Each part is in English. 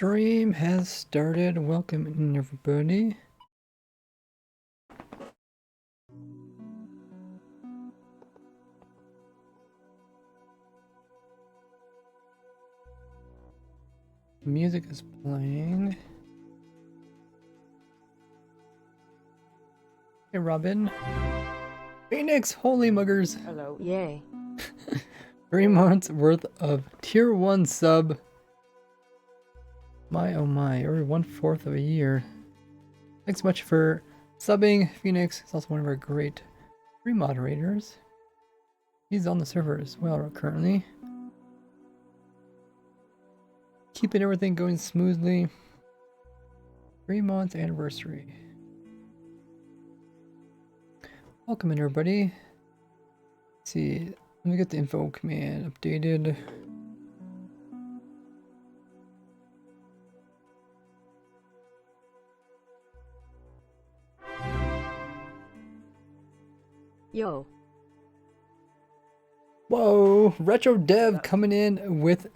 stream has started. Welcome in, everybody. Music is playing. Hey, Robin. Phoenix, holy muggers. Hello. Yay. 3 months worth of tier 1 sub. My oh my, every 1/4 of a year. Thanks so much for subbing. Phoenix is also one of our great free moderators. He's on the server as well currently. Keeping everything going smoothly. 3-month anniversary. Welcome in, everybody. Let's see, let me get the info command updated. Yo. Whoa, Retro Dev coming in with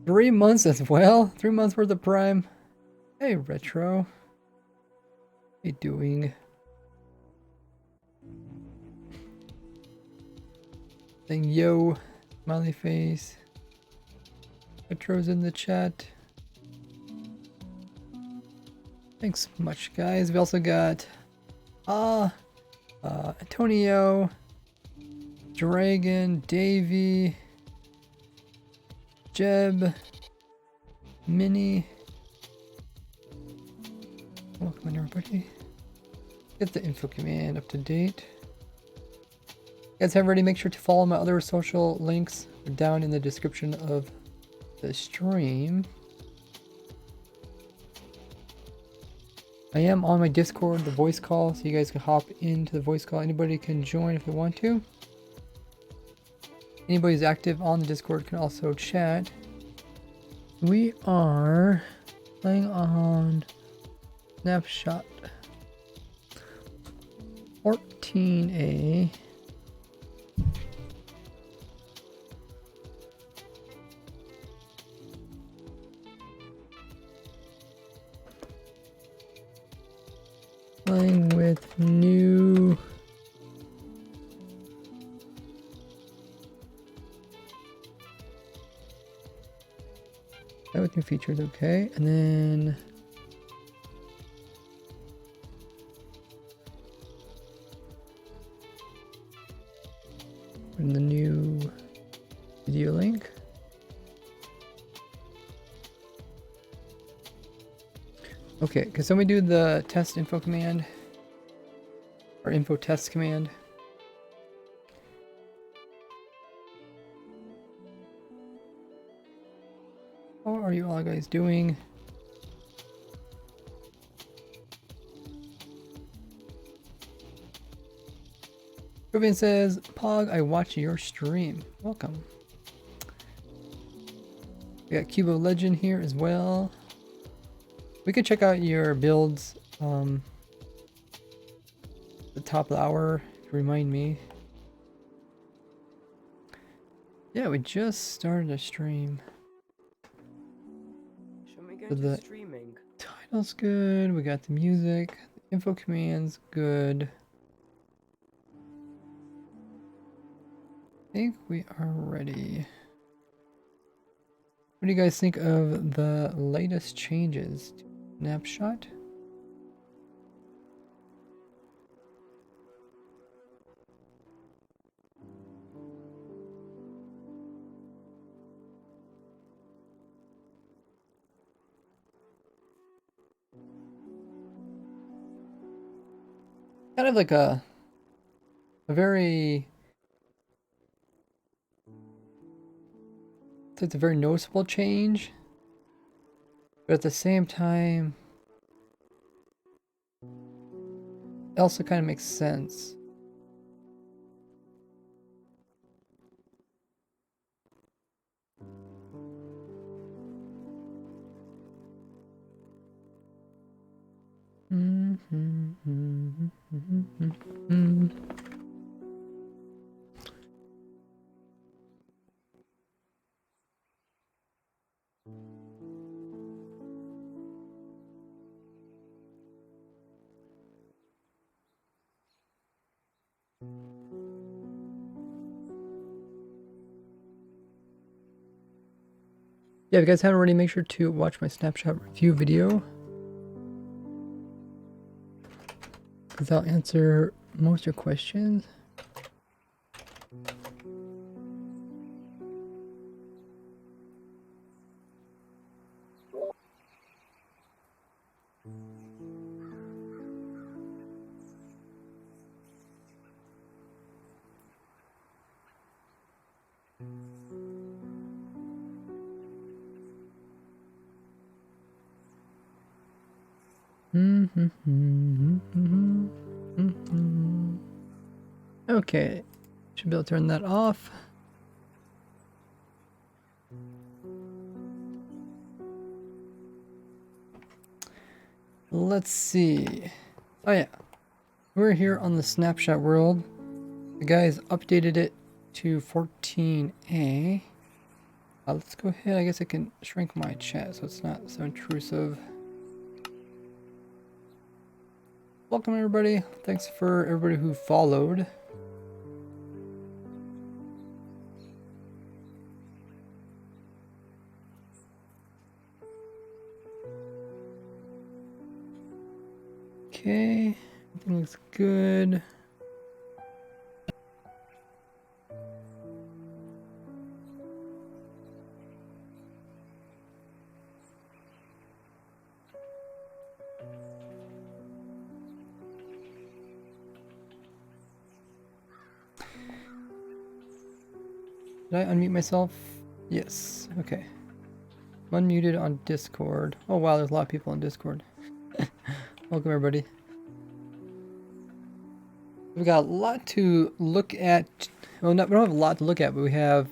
3 months as well. 3 months worth of Prime. Hey, Retro. How you doing? Saying yo, smiley face. Retro's in the chat. Thanks so much, guys. We also got Antonio, Dragon, Davey, Jeb, Minnie. Welcome in, everybody. Get the info command up to date. Guys, have ready. Make sure to follow my other social links down in the description of the stream. I am on my Discord, the voice call, so you guys can hop into the voice call. Anybody can join if they want to. Anybody who's active on the Discord can also chat. We are playing on Snapshot 14A. Playing with new with new features, okay, and then in the new video link. Okay, can somebody do the test info command or info test command? How are you all guys doing? Ruben says, Pog, I watch your stream. Welcome. We got Cubo Legend here as well. We could check out your builds the top of the hour to remind me. Yeah, we just started a stream. Should we go So to the streaming? title's good, we got the music, the info command's good. I think we are ready. What do you guys think of the latest changes to Snapshot? Kind of like a very, it's a very noticeable change, but at the same time, it also kind of makes sense. Yeah, if you guys haven't already, make sure to watch my snapshot review video, because I'll answer most of your questions. Okay, should be able to turn that off. Let's see. Oh yeah, we're here on the snapshot world. The guys updated it to 14A. Let's go ahead. I guess I can shrink my chat so it's not so intrusive. Welcome everybody. Thanks for everybody who followed. Okay, everything looks good. Did I unmute myself? Yes. Okay. I'm unmuted on Discord. Oh wow, there's a lot of people on Discord. Welcome everybody. We've got a lot to look at. Well, we don't have a lot to look at, but we have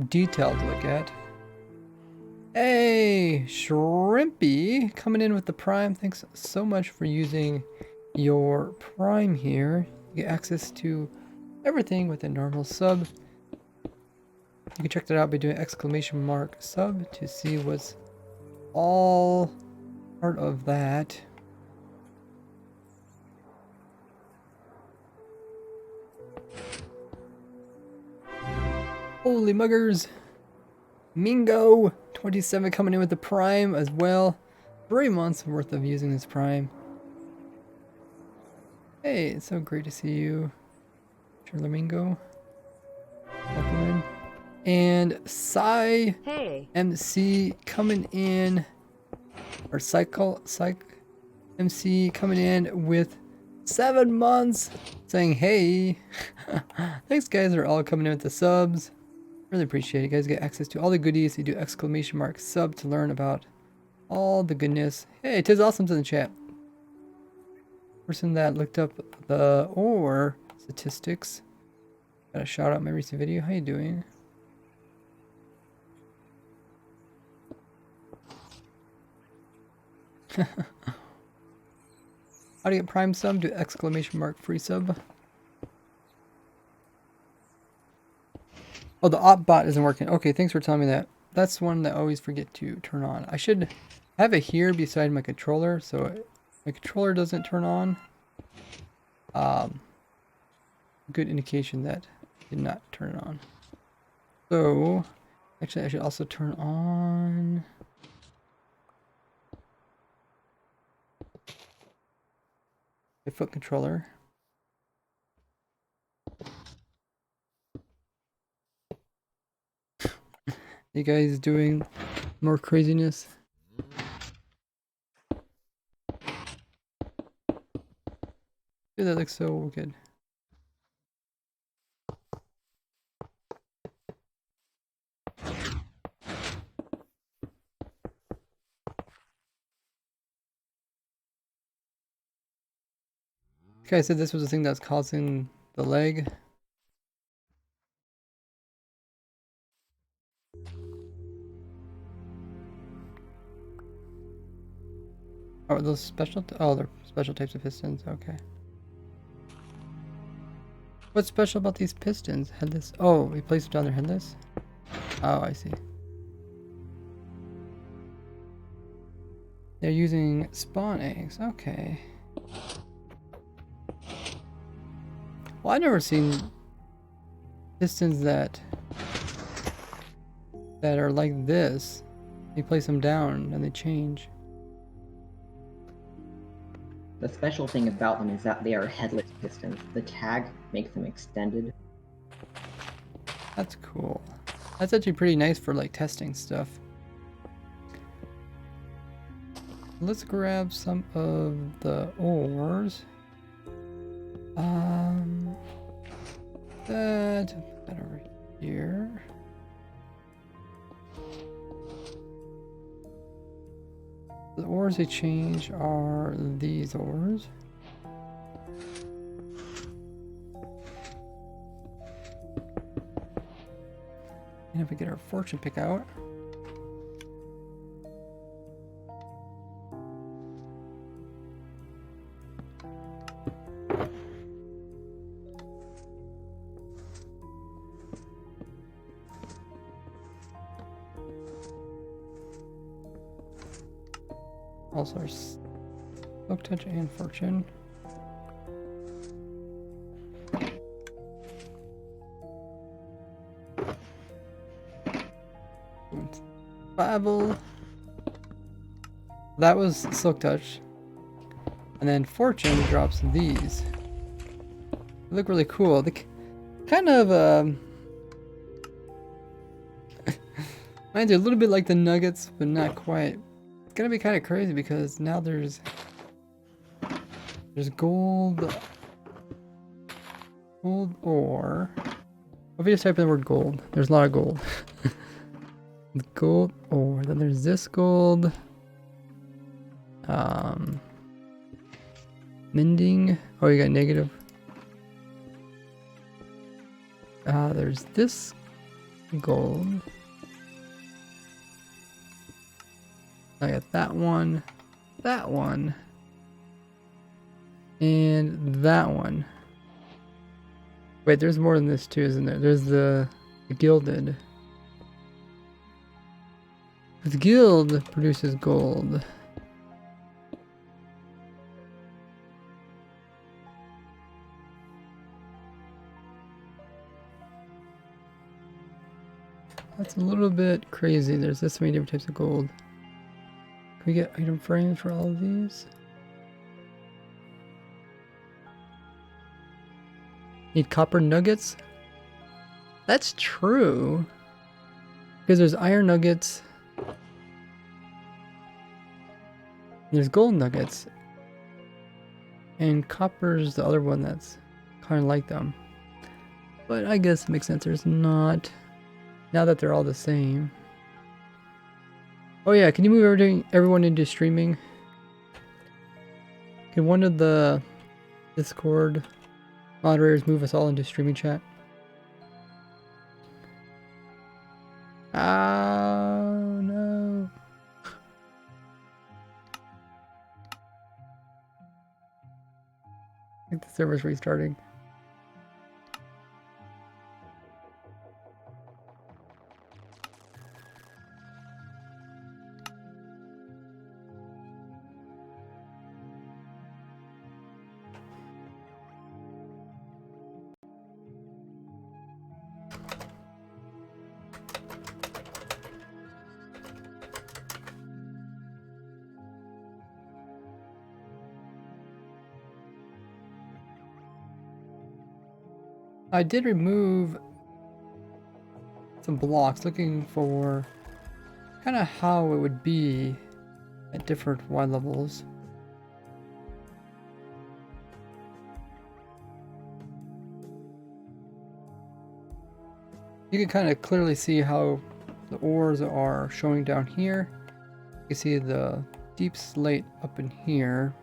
detail to look at. Hey, Shrimpy, coming in with the Prime. Thanks so much for using your Prime here. You get access to everything with a normal sub. You can check that out by doing !sub to see what's all part of that. Holy muggers! Mingo 27 coming in with the Prime as well. 3 months worth of using this Prime. Hey, it's so great to see you, Mingo. Welcome in. And Psy Hey. MC coming in, or Psych MC coming in with 7 months, saying hey. Thanks guys are all coming in with the subs. Really appreciate it. You guys get access to all the goodies. You do !sub to learn about all the goodness. Hey, Tis Awesome's in the chat. Person that looked up the OR statistics. Gotta shout out my recent video. How you doing? How to get Prime sub? Do !free sub. Oh, the op bot isn't working. Okay, thanks for telling me that. That's one that I always forget to turn on. I should have it here beside my controller, so my controller doesn't turn on. Good indication that I did not turn it on. So, actually I should also turn on... the foot controller. You guys doing more craziness? Dude, that looks so good. Okay, I said this was the thing that's causing the lag. Oh, are those special? Oh, they're special types of pistons. Okay. What's special about these pistons? Headless? Oh, we place them down there headless? Oh, I see. They're using spawn eggs. Okay. Well, I've never seen pistons that are like this. You place them down and they change. The special thing about them is that they are headless pistons. The tag makes them extended. That's cool. That's actually pretty nice for like testing stuff. Let's grab some of the ores. That over here. The ores they change are these ores. And if we get our fortune pick out. Also our Silk Touch and Fortune. Survival. That was Silk Touch. And then Fortune drops these. They look really cool. They kind of mine's a little bit like the nuggets, but not quite. It's gonna be kind of crazy because now there's gold ore. If you just type in the word gold, there's a lot of gold. Gold ore. Then there's this gold. Mending. Oh, you got negative. There's this gold. I got that one, and that one. Wait, there's more than this too, isn't there? There's the gilded. The guild produces gold. That's a little bit crazy. There's this many different types of gold. Can we get item frames for all of these? Need copper nuggets? That's true. Because there's iron nuggets. There's gold nuggets. And copper's the other one that's kind of like them. But I guess it makes sense there's not. Now that they're all the same. Oh yeah, can you move everyone into streaming? Can one of the Discord moderators move us all into streaming chat? Oh no. I think the server's restarting. I did remove some blocks looking for kind of how it would be at different Y levels. You can kind of clearly see how the ores are showing down here. You can see the deep slate up in here.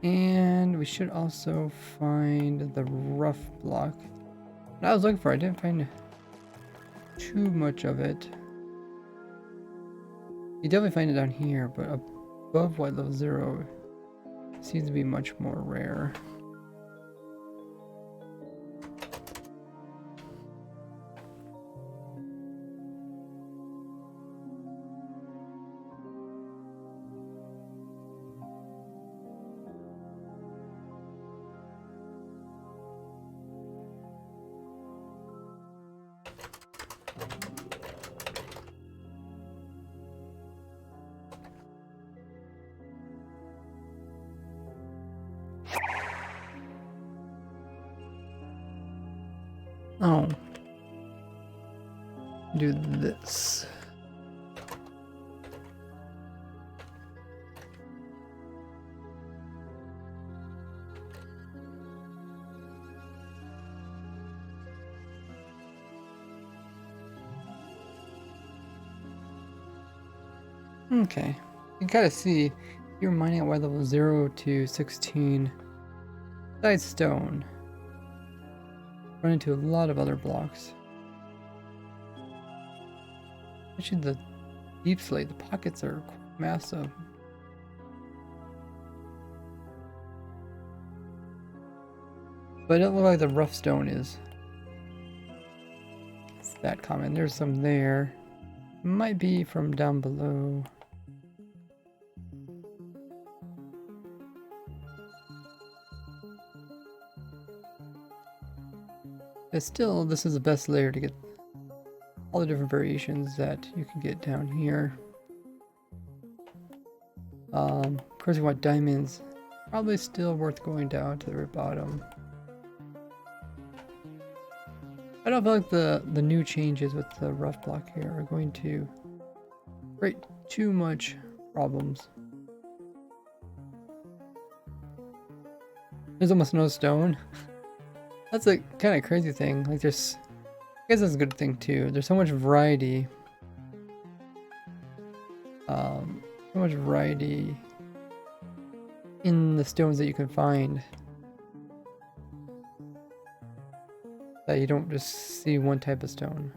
And we should also find the rough block. What I was looking for, I didn't find too much of it. You definitely find it down here, but above white level 0 seems to be much more rare. Oh. Do this. Okay. You can kind of see you're mining at Y level 0 to 16. Besides stone. Run into a lot of other blocks. Actually, the deep slate, the pockets are massive. But it doesn't look like the rough stone is. It's that common. There's some there. Might be from down below. But still, this is the best layer to get all the different variations that you can get down here. Of course, you want diamonds. Probably still worth going down to the very bottom. I don't feel like the new changes with the rough block here are going to create too much problems. There's almost no stone. That's a kind of crazy thing. Like there's, I guess that's a good thing too. There's so much variety. So much variety in the stones that you can find. That you don't just see one type of stone.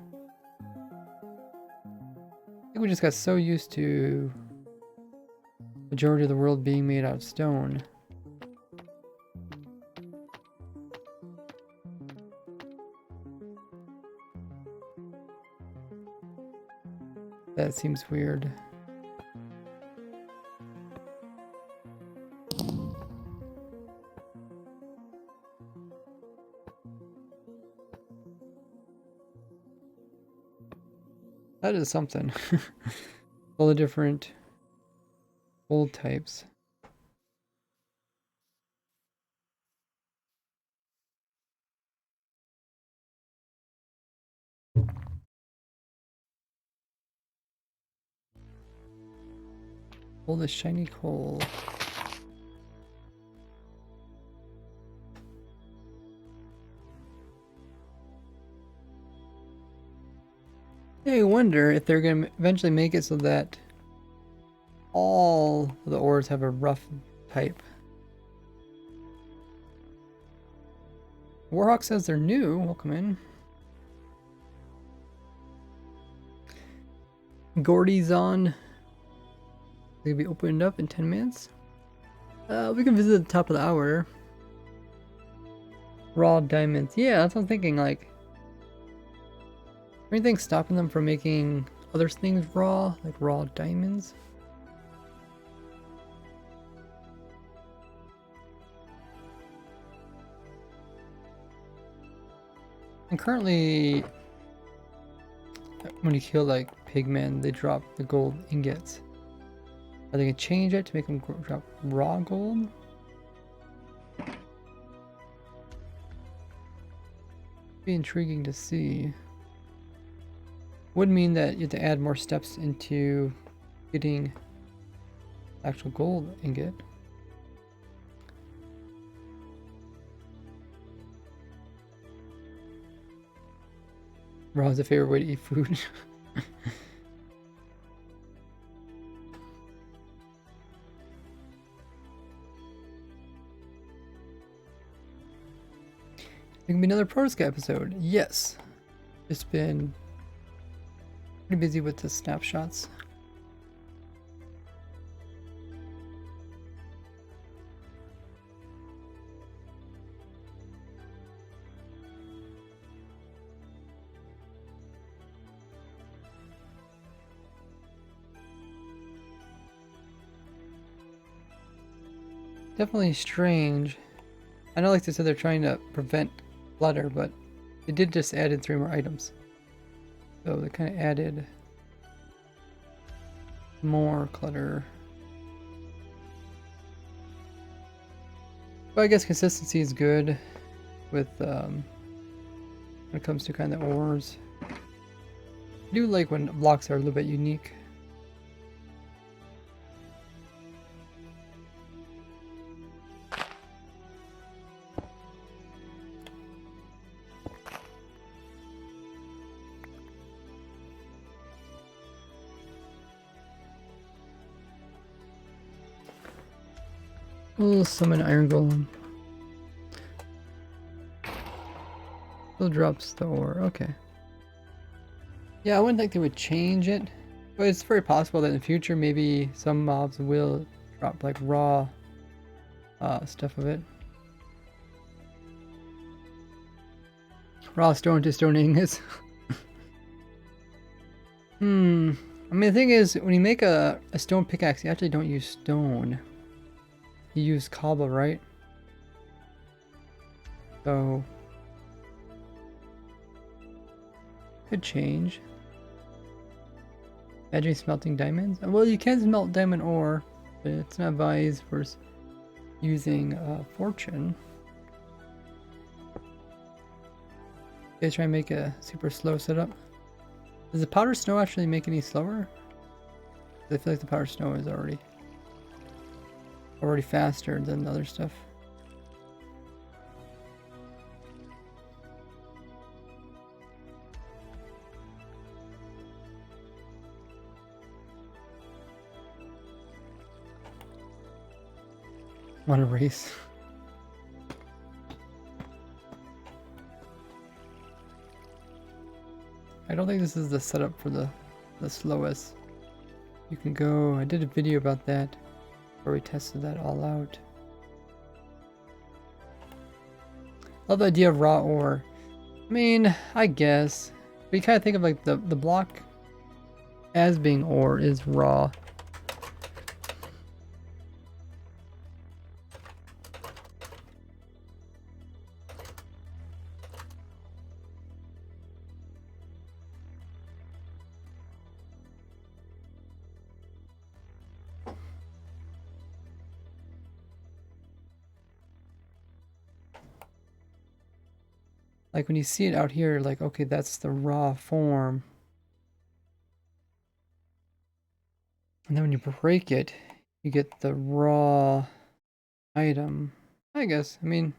I think we just got so used to the majority of the world being made out of stone. That seems weird. That is something. All the different gold types. All this shiny coal. I wonder if they're going to eventually make it so that all of the ores have a rough type. Warhawk says they're new. Welcome in. Gordy's on. They'll be opened up in 10 minutes. We can visit the top of the hour. Raw diamonds. Yeah, that's what I'm thinking. Like, anything stopping them from making other things raw, like raw diamonds? And currently, when you kill like pigmen, they drop the gold ingots. Are they gonna change it to make them drop raw gold? Be intriguing to see. Would mean that you have to add more steps into getting actual gold ingot. Raw is a favorite way to eat food. It can be another Protosky episode. Yes. It's been pretty busy with the snapshots. Definitely strange. I know, like they said, they're trying to prevent clutter, but they did just add in 3 more items. So they kind of added more clutter. But I guess consistency is good with when it comes to kind of ores. I do like when blocks are a little bit unique. We'll summon Iron Golem. Still drops the ore, okay. Yeah, I wouldn't think they would change it, but it's very possible that in the future maybe some mobs will drop like raw stuff of it. Raw stone to stone ingots. I mean the thing is, when you make a stone pickaxe, you actually don't use stone. You use cobble, right? So could change. Imagine smelting diamonds. Well, you can smelt diamond ore, but it's not advised for using fortune. Okay, try and make a super slow setup. Does the powder snow actually make any slower? I feel like the powder snow is already faster than the other stuff. Want to race? I don't think this is the setup for the slowest. You can go. I did a video about that where we tested that all out. Love the idea of raw ore. I mean, I guess. But you kind of think of like the block as being ore is raw. Like when you see it out here, like, okay, that's the raw form. And then when you break it, you get the raw item. I guess. I mean,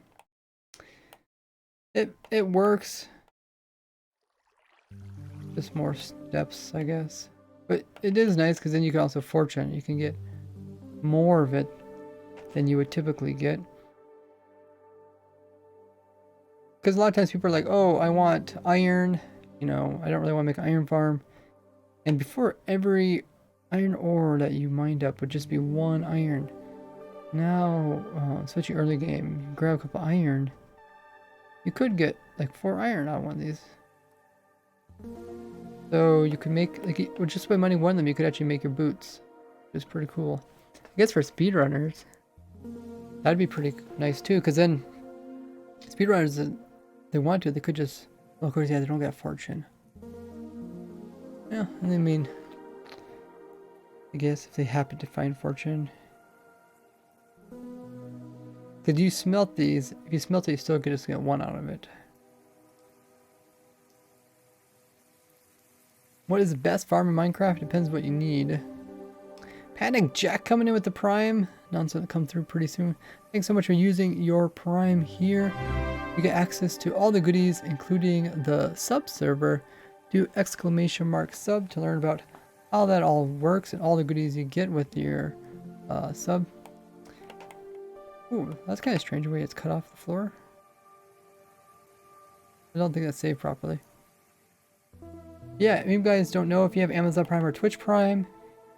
it works. Just more steps, I guess. But it is nice because then you can also fortune. You can get more of it than you would typically get. Because a lot of times people are like, oh, I want iron. You know, I don't really want to make an iron farm. And before every iron ore that you mined up would just be one iron. Now, especially early game, you grab a couple iron. You could get like 4 iron out of one of these. So you could make, like, just by mining one of them, you could actually make your boots. Which is pretty cool. I guess for speedrunners, that'd be pretty nice too, because then speedrunners, they want to, they could just, well, of course, yeah, they don't get fortune. Yeah, and I mean, I guess if they happen to find fortune. Because you smelt these, if you smelt it, you still just get 1 out of it. What is the best farm in Minecraft? Depends what you need. Panic Jack coming in with the Prime. Announcement will come through pretty soon. Thanks so much for using your Prime here. You get access to all the goodies, including the sub server. Do !sub to learn about how that all works and all the goodies you get with your sub. Ooh, that's kind of strange the way it's cut off the floor. I don't think that's saved properly. Yeah, if you guys don't know, if you have Amazon Prime or Twitch Prime,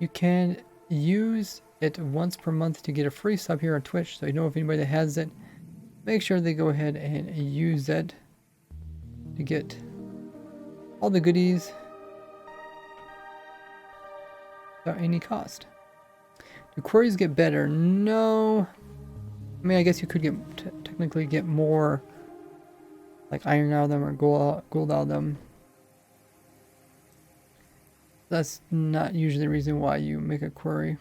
you can use it once per month to get a free sub here on Twitch. So you know if anybody that has it, make sure they go ahead and use it to get all the goodies without any cost. Do queries get better? No. I mean, I guess you could get technically get more like iron out of them or gold out of them. That's not usually the reason why you make a query.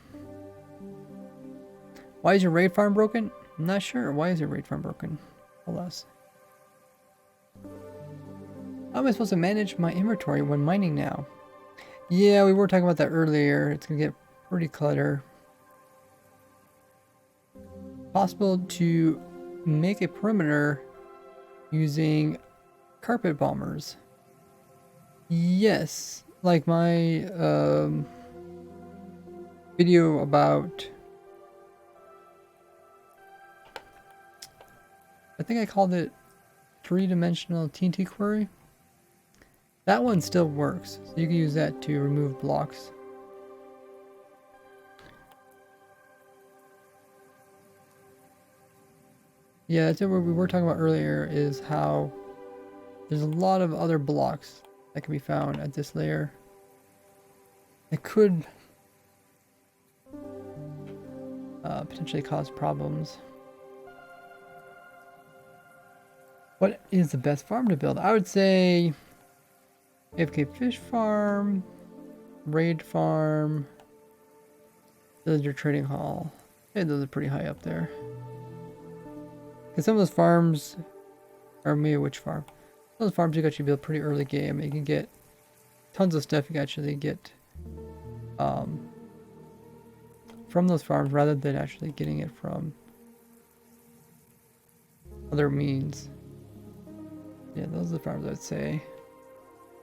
Why is your raid farm broken? I'm not sure. Why is your raid farm broken? Tell us. How am I supposed to manage my inventory when mining now? Yeah, we were talking about that earlier. It's gonna get pretty clutter. Possible to make a perimeter using carpet bombers. Yes, like my video about, I think I called it three-dimensional TNT query. That one still works, so you can use that to remove blocks. Yeah, that's what we were talking about earlier, is how there's a lot of other blocks that can be found at this layer. It could potentially cause problems. What is the best farm to build? I would say AFK Fish Farm, Raid Farm, Villager Trading Hall. Hey, those are pretty high up there. Because some of those farms, or maybe which farm? Those farms you can actually build pretty early game. You can get tons of stuff you can actually get from those farms rather than actually getting it from other means. Yeah, those are the farms I'd say.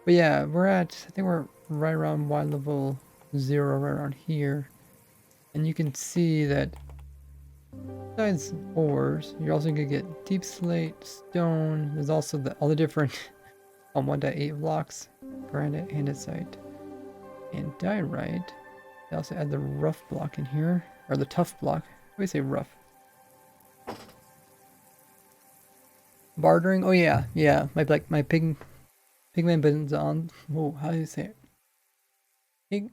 But yeah, I think we're right around Y level 0, right around here. And you can see that besides ores, you're also gonna get deep slate, stone. There's also all the different 1.8 blocks, granite, andesite, and diorite. They also add the rough block in here, or the tough block. What do you say rough? Bartering? Oh yeah, yeah. My pigman bonanza. Whoa, how do you say it? Pig?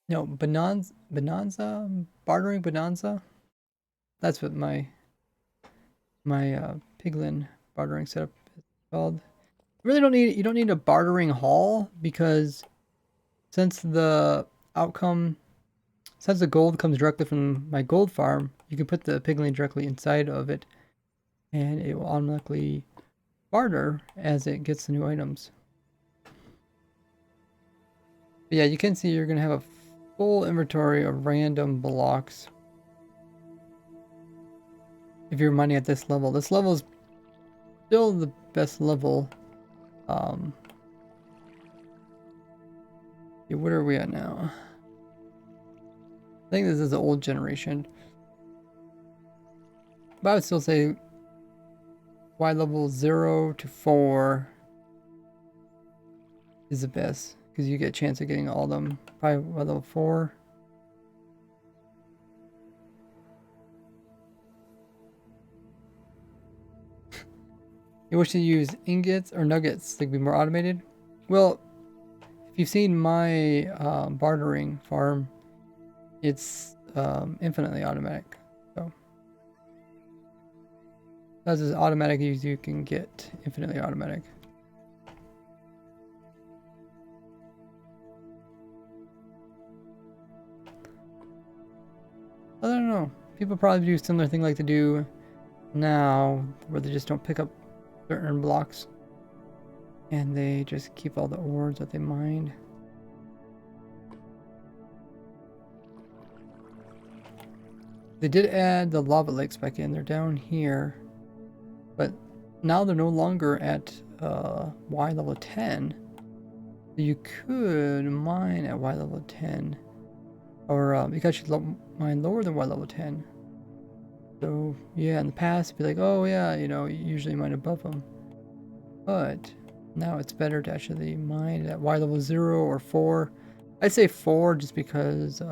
No, bonanza, bartering bonanza. That's what my piglin bartering setup is called. You don't need a bartering hall, because since the gold comes directly from my gold farm, you can put the piglin directly inside of it, and it will automatically barter as it gets the new items. But yeah, you can see you're gonna have a full inventory of random blocks if you're mining at this level. This level is still the best level. Yeah, what are we at now? I think this is the old generation. But I would still say Y level 0 to 4 is the best, because you get a chance of getting all of them. Probably Y level 4. You wish to use ingots or nuggets to be more automated? Well, if you've seen my bartering farm, it's infinitely automatic. So that's as automatic as you can get, infinitely automatic. I don't know. People probably do a similar thing like they do now, where they just don't pick up certain blocks and they just keep all the ores that they mine. They did add the lava lakes back in. They're down here, but now they're no longer at Y level 10. You could mine at Y level 10, or you can actually mine lower than Y level 10. So yeah, in the past, it'd be like, oh yeah, you usually mine above them. But now it's better to actually mine at Y level 0 or 4. I'd say 4 just because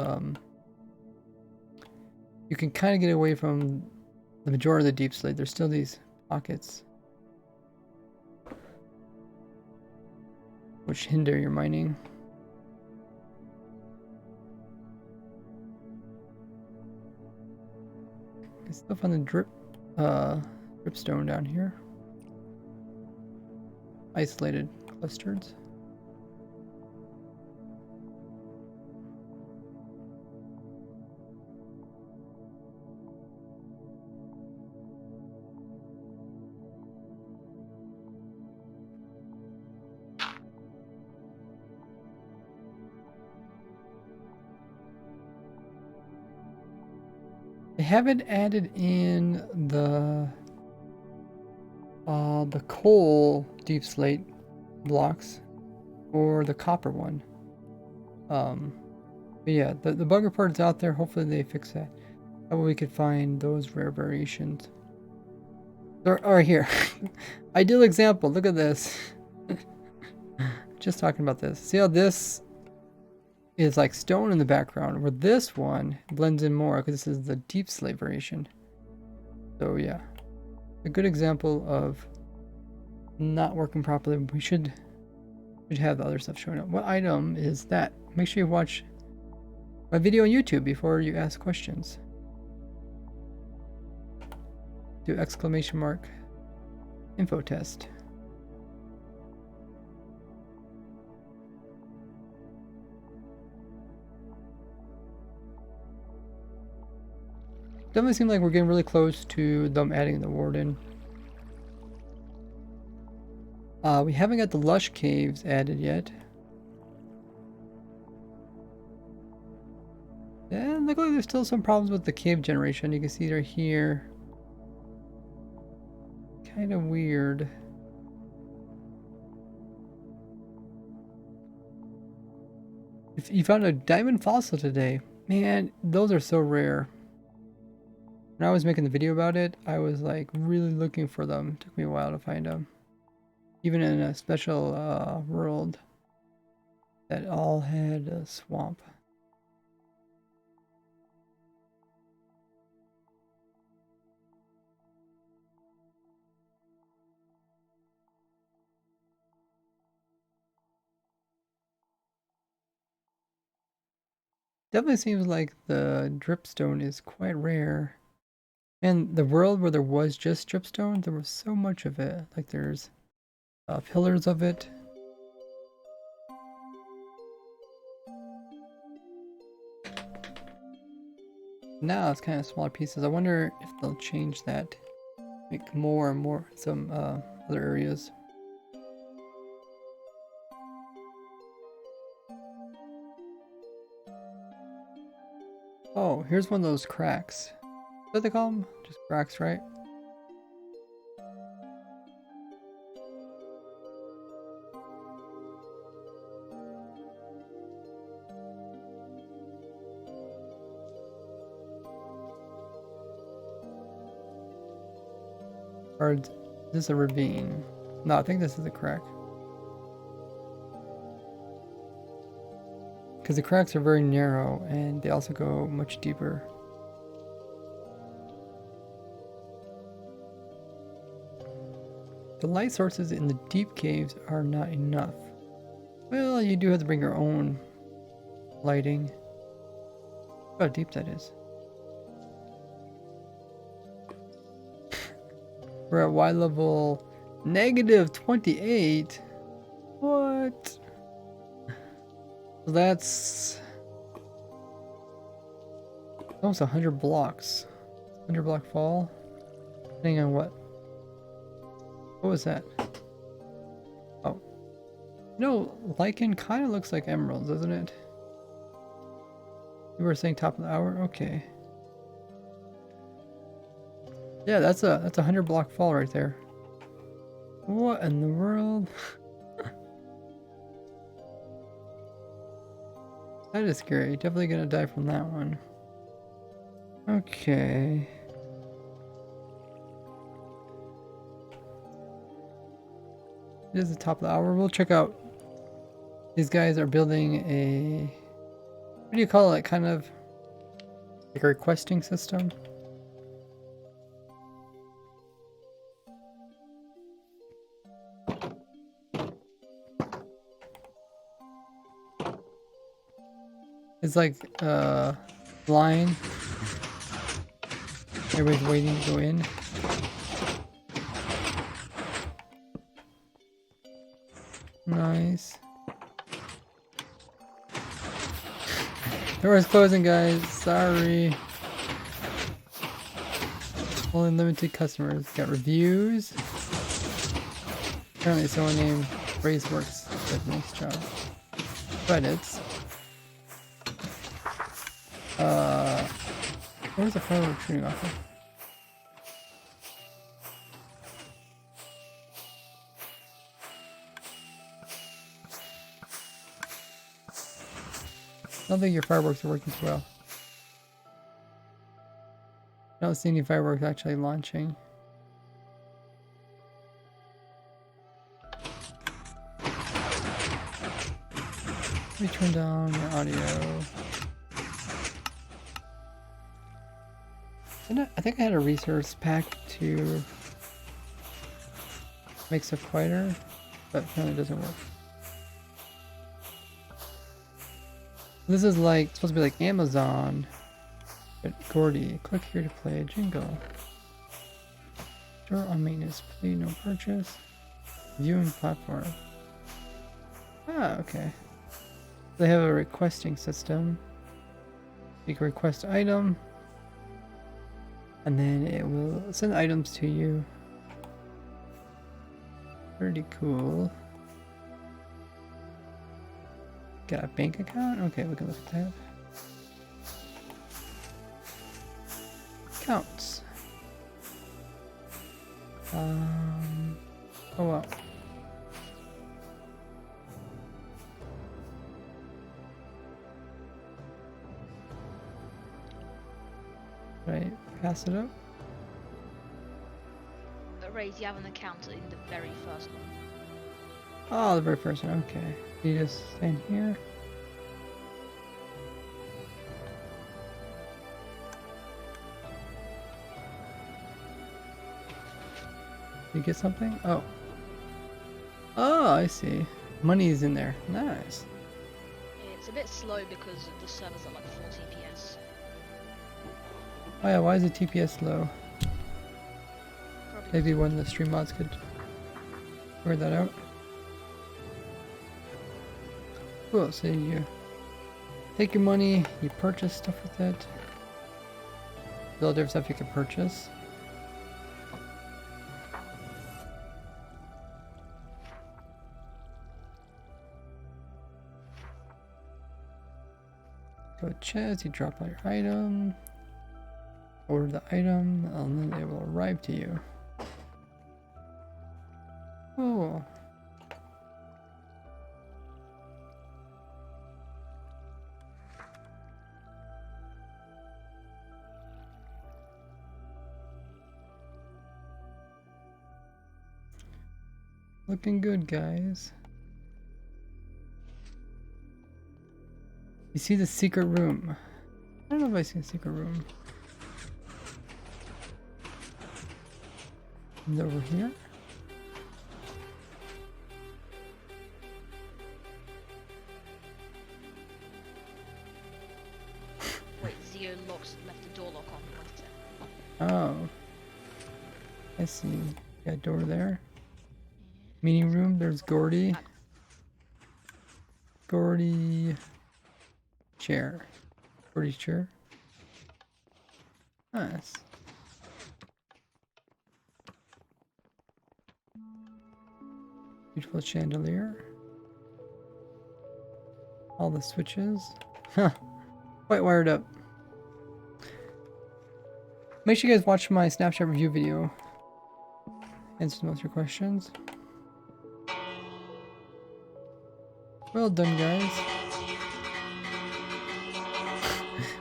you can kind of get away from the majority of the deep slate. There's still these pockets which hinder your mining. I still find the dripstone down here. Isolated clusters. They haven't added in the coal deep slate blocks or the copper one. But yeah, the bug report's out there. Hopefully they fix that. That way we could find those rare variations. Or here, ideal example. Look at this. Just talking about this. See how this is like stone in the background, where this one blends in more because this is the deep slate variation. So yeah, a good example of not working properly. We should have the other stuff showing up. What item is that? Make sure you watch my video on YouTube before you ask questions. Do exclamation mark infotest. Definitely seems like we're getting really close to them adding the warden. We haven't got the lush caves added yet. And look like there's still some problems with the cave generation. You can see they're here. Kind of weird. If you found a diamond fossil today, man, those are so rare. When I was making the video about it, I was like really looking for them. It took me a while to find them. Even in a special world that all had a swamp. Definitely seems like the dripstone is quite rare. And the world where there was just dripstone, there was so much of it. Like there's pillars of it. Now it's kind of smaller pieces. I wonder if they'll change that. Make more and more some other areas. Oh, here's one of those cracks. What do they call them? Just cracks, right? Or is this a ravine? No, I think this is a crack. Because the cracks are very narrow and they also go much deeper. The light sources in the deep caves are not enough. Well, you do have to bring your own lighting. Look how deep that is. We're at Y level -28. What? That's almost 100 blocks. 100 block fall. Depending on what. What was that? Oh. No, lichen kind of looks like emeralds, doesn't it? You were saying top of the hour? Okay. Yeah, that's a 100 block fall right there. What in the world? That is scary. Definitely gonna die from that one. Okay. It is the top of the hour. We'll check out. These guys are building a... What do you call it? Kind of like a requesting system. It's like line. Everybody's waiting to go in. Nice. Door's closing, guys. Sorry. Only limited customers. Got reviews. Apparently someone named Braceworks did a nice job. Credits. Where's the fireworks shooting off of? I don't think your fireworks are working too well. I don't see any fireworks actually launching. Let me turn down your audio. I think I had a resource pack to make stuff quieter, but apparently it doesn't work. This is like supposed to be like Amazon, but Gordy. Click here to play a jingle. Store on maintenance, please no purchase. Viewing platform. Ah, okay. They have a requesting system. You can request item, and then it will send items to you. Pretty cool. Got a bank account? Okay, we can look at that. Accounts. Oh wow. Right, pass it up. Ray, you have an account in the very first one. Oh, the very first one. Okay. You just stand here. You get something? Oh. Oh, I see. Money is in there. Nice. It's a bit slow because the servers are like 4 TPS. Oh yeah, why is the TPS low? Probably Maybe one of the stream mods could figure that out. Cool, so you take your money, you purchase stuff with it. There's all different stuff you can purchase. Go to chest, you drop out your item. Order the item, and then it will arrive to you. Cool. Looking good, guys. You see the secret room. I don't know if I see a secret room. Is it over here? Wait, Zio left the door lock on. Oh. I see. Got a door there. Meeting room, there's Gordy. Gordy chair. Gordy's chair. Nice. Beautiful chandelier. All the switches. Huh. Quite wired up. Make sure you guys watch my Snapchat review video. Answer most of your questions. Well done, guys.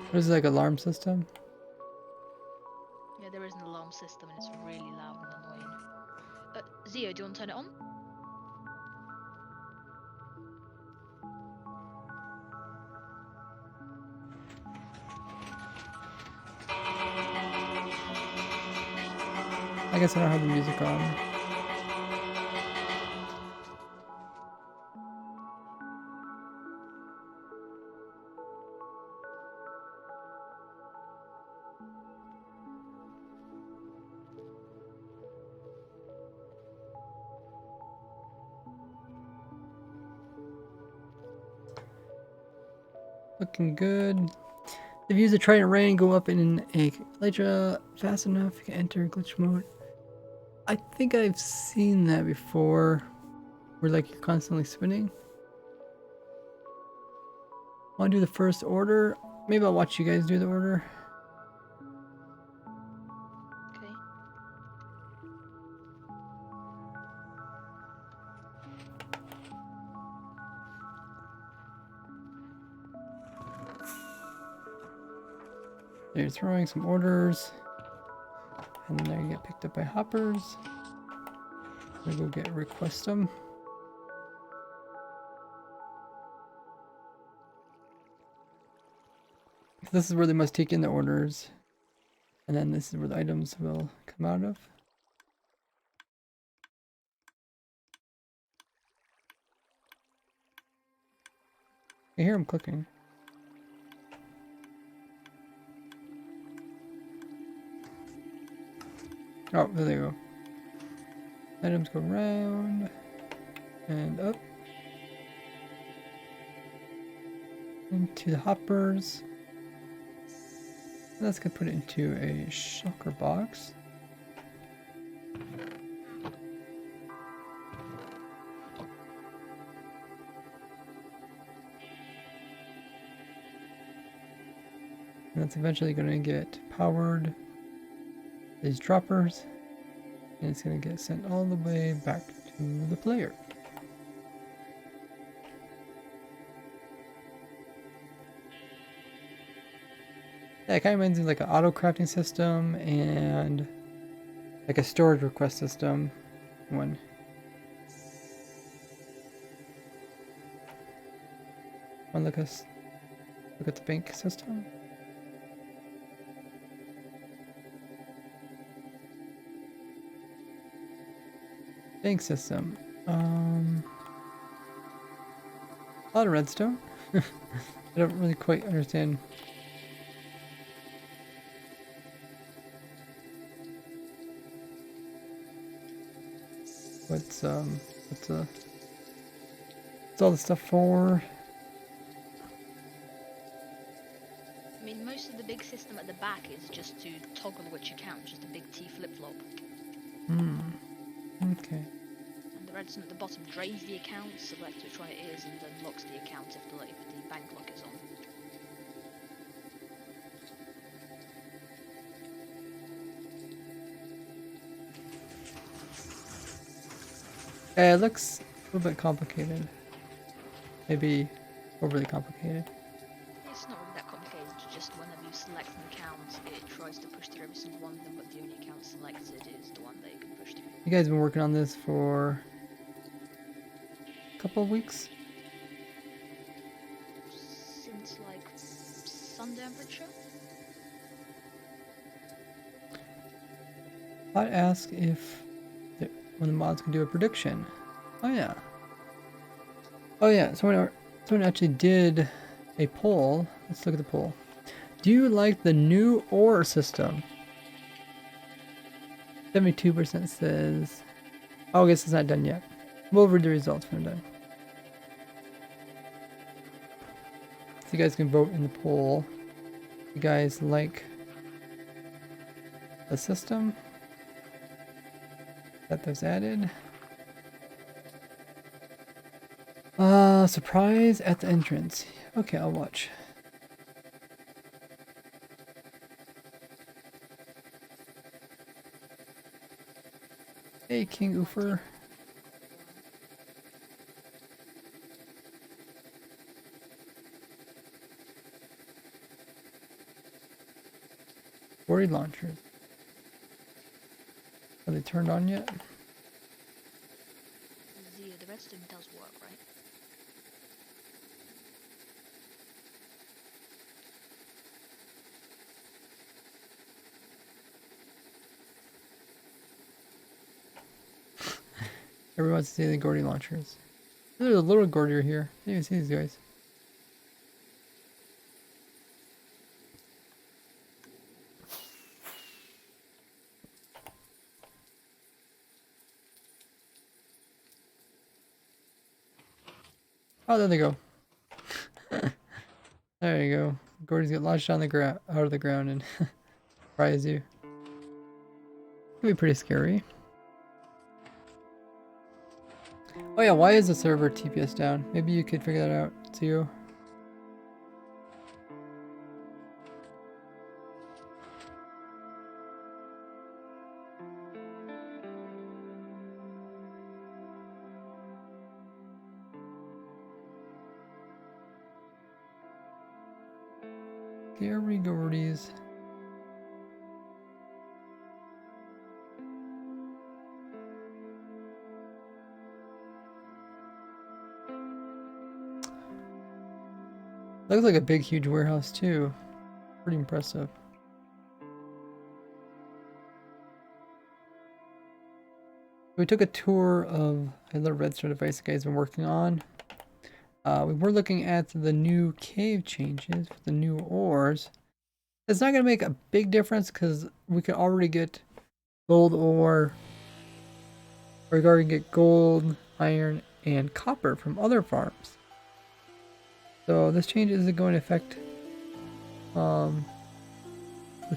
What is it, like alarm system? Yeah, there is an alarm system and it's really loud and annoying. Zio, do you want to turn it on? I guess I don't have the music on. Looking good. If you use a Trident Rain, go up in a Elytra fast enough, you can enter glitch mode. I think I've seen that before, where like you're constantly spinning. Want to do the first order? Maybe I'll watch you guys do the order. You're throwing some orders. And then they get picked up by hoppers. We go get request them. This is where they must take in the orders. And then this is where the items will come out of. I hear them clicking. Oh, there they go. Items go round and up into the hoppers. Let's go put it into a shulker box. And that's eventually going to get powered. These droppers. And it's going to get sent all the way back to the player. Yeah, it kind of reminds me of like an auto crafting system and like a storage request system one. Look at the bank system. Bank system. A lot of redstone. I don't really quite understand. What's all the stuff for? I mean, most of the big system at the back is just to toggle which account, just a big T flip-flop. Hmm. Okay. And the redstone at the bottom drains the account, selects which one it is, and then locks the account if the bank lock is on. It looks a little bit complicated. Maybe overly complicated. It's not really that complicated, it's just whenever you select an account, it tries to push through every single one of them, but the only account selected is the one that you can push through. You guys been working on this for a couple of weeks? Since like Sunday, I'm pretty sure. I'd ask if one of the mods can do a prediction. Oh yeah. Oh yeah, someone actually did a poll. Let's look at the poll. Do you like the new ore system? 72% says... Oh, I guess it's not done yet. We'll read the results when we're done. So you guys can vote in the poll. You guys like the system that was added? Surprise at the entrance. Okay, I'll watch. Hey, King Oofer. Worried launchers. Are they turned on yet? The redstone does work, right? Everyone wants to see the Gordy launchers. There's a little Gordier here. I didn't even see these guys. Oh, there they go. There you go. Gordy's get launched on the out of the ground and surprise you. Could be pretty scary. Oh yeah, why is the server TPS down? Maybe you could figure that out, Zio. Scary Gordies. Looks like a big, huge warehouse too. Pretty impressive. We took a tour of a little redstone device the guy's been working on. We were looking at the new cave changes with the new ores. It's not going to make a big difference because we can already get gold ore. We're going to get gold, iron, and copper from other farms. So this change isn't going to affect the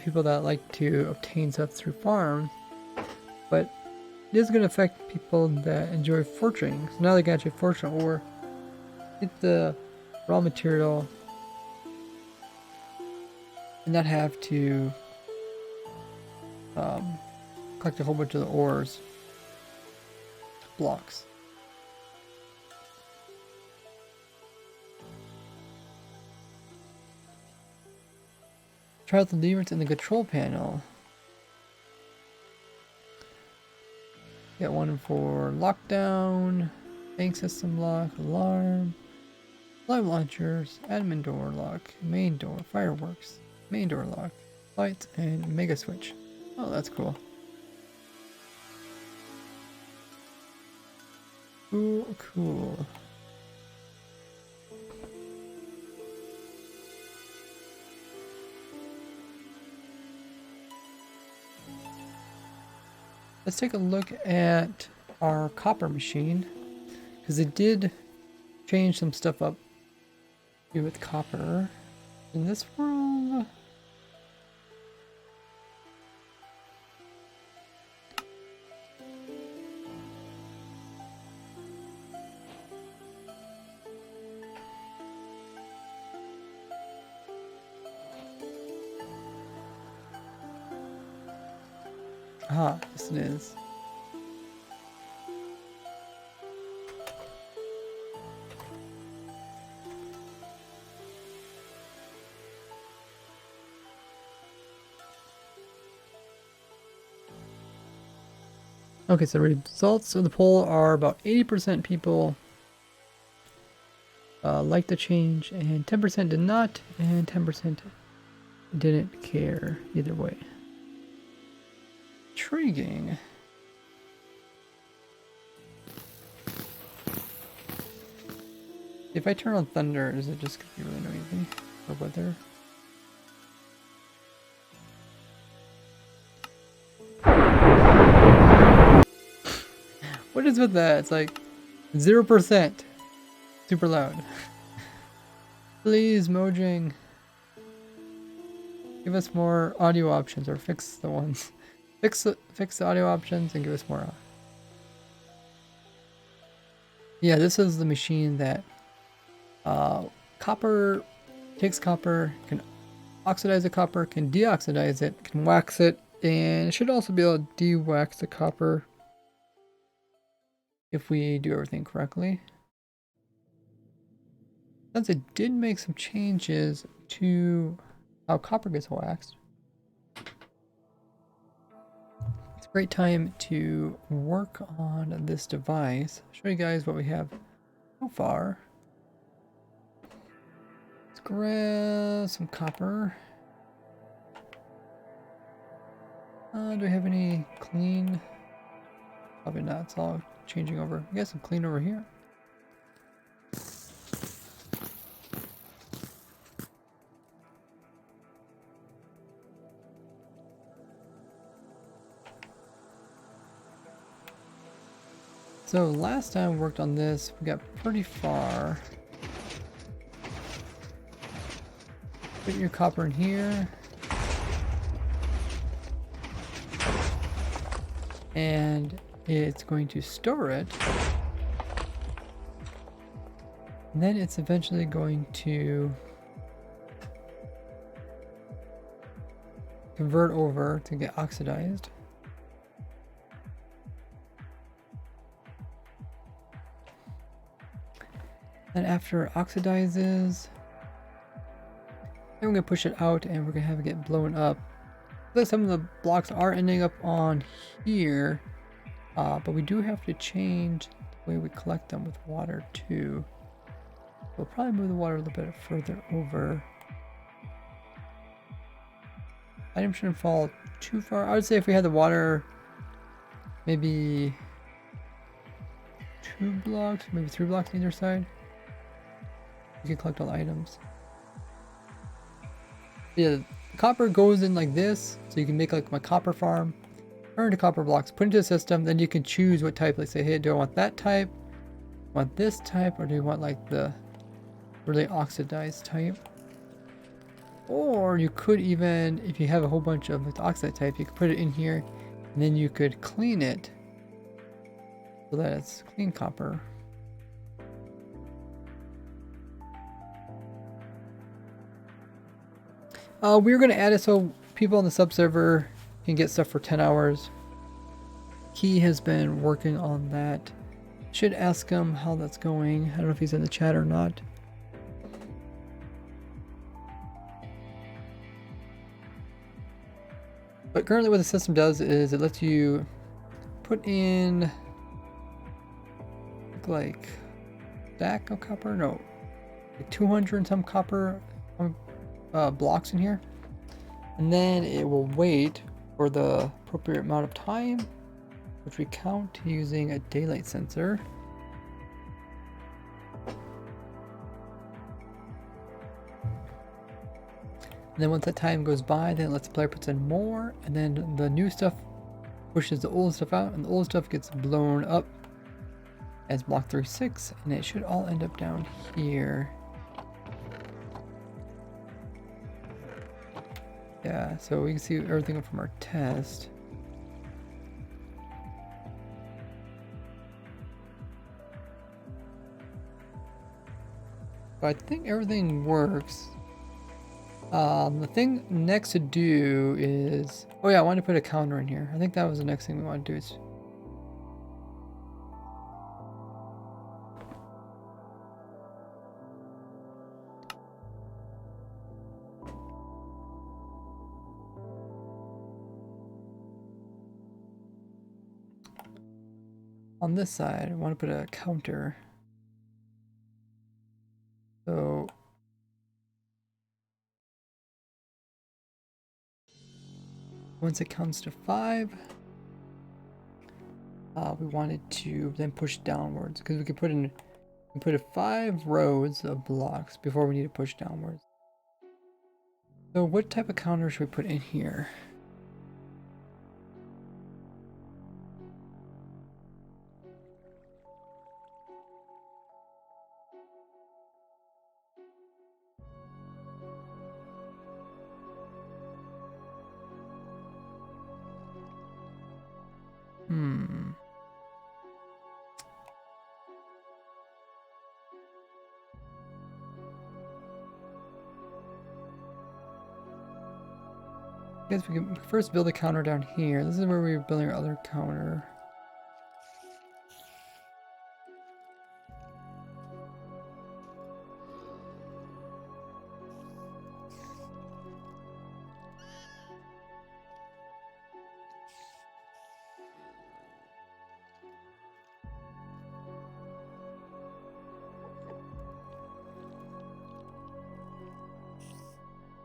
people that like to obtain stuff through farms, but it is going to affect people that enjoy fortuning. So now they can actually fortune ore, get the raw material, and not have to collect a whole bunch of the ores blocks. Try out the levers in the control panel. Get one for lockdown, bank system lock, alarm, live launchers, admin door lock, main door, fireworks, main door lock, lights, and mega switch. Oh, that's cool. Cool. Let's take a look at our copper machine, because it did change some stuff up with copper in this world. Ah, yes it is. Okay, so the results of the poll are about 80% people like the change, and 10% did not, and 10% didn't care either way. Intriguing. If I turn on thunder, is it just gonna be really noisy? Or weather? What is with that? It's like 0%. Super loud. Please, Mojang. Give us more audio options, or fix the ones. Fix the audio options and give us more. Yeah, this is the machine that copper takes copper, can oxidize the copper, can deoxidize it, can wax it, and it should also be able to de-wax the copper if we do everything correctly. Since it did make some changes to how copper gets waxed, it's a great time to work on this device. I'll show you guys what we have so far. Let's grab some copper. Do we have any clean? Probably not. It's all changing over. We got some clean over here. So last time we worked on this, we got pretty far. Put your copper in here. And it's going to store it. And then it's eventually going to convert over to get oxidized. And after it oxidizes, then we're going to push it out and we're going to have it get blown up. Some of the blocks are ending up on here, but we do have to change the way we collect them with water too. We'll probably move the water a little bit further over. Item shouldn't fall too far. I would say if we had the water maybe 2 blocks, maybe 3 blocks on either side, we can collect all the items. Yeah, copper goes in like this, so you can make like my copper farm, turn into copper blocks, put into the system, then you can choose what type. Like say, hey, do I want that type, want this type, or do you want like the really oxidized type? Or you could even, if you have a whole bunch of the oxide type, you could put it in here, and then you could clean it so that it's clean copper. We're going to add it so people on the sub-server can get stuff for 10 hours. He has been working on that. Should ask him how that's going. I don't know if he's in the chat or not. But currently what the system does is it lets you put in like stack of copper, no, like 200 and some copper blocks in here, and then it will wait for the appropriate amount of time, which we count using a daylight sensor. And then once that time goes by, then it lets the player puts in more, and then the new stuff pushes the old stuff out, and the old stuff gets blown up as block 36, and it should all end up down here. Yeah, so we can see everything from our test. But I think everything works. The thing next to do is, oh yeah, I wanted to put a counter in here. I think that was the next thing we want to do is on this side, I want to put a counter. So once it counts to 5, we wanted to then push downwards because we could put in 5 rows of blocks before we need to push downwards. So what type of counter should we put in here? I guess we can first build a counter down here. This is where we're building our other counter.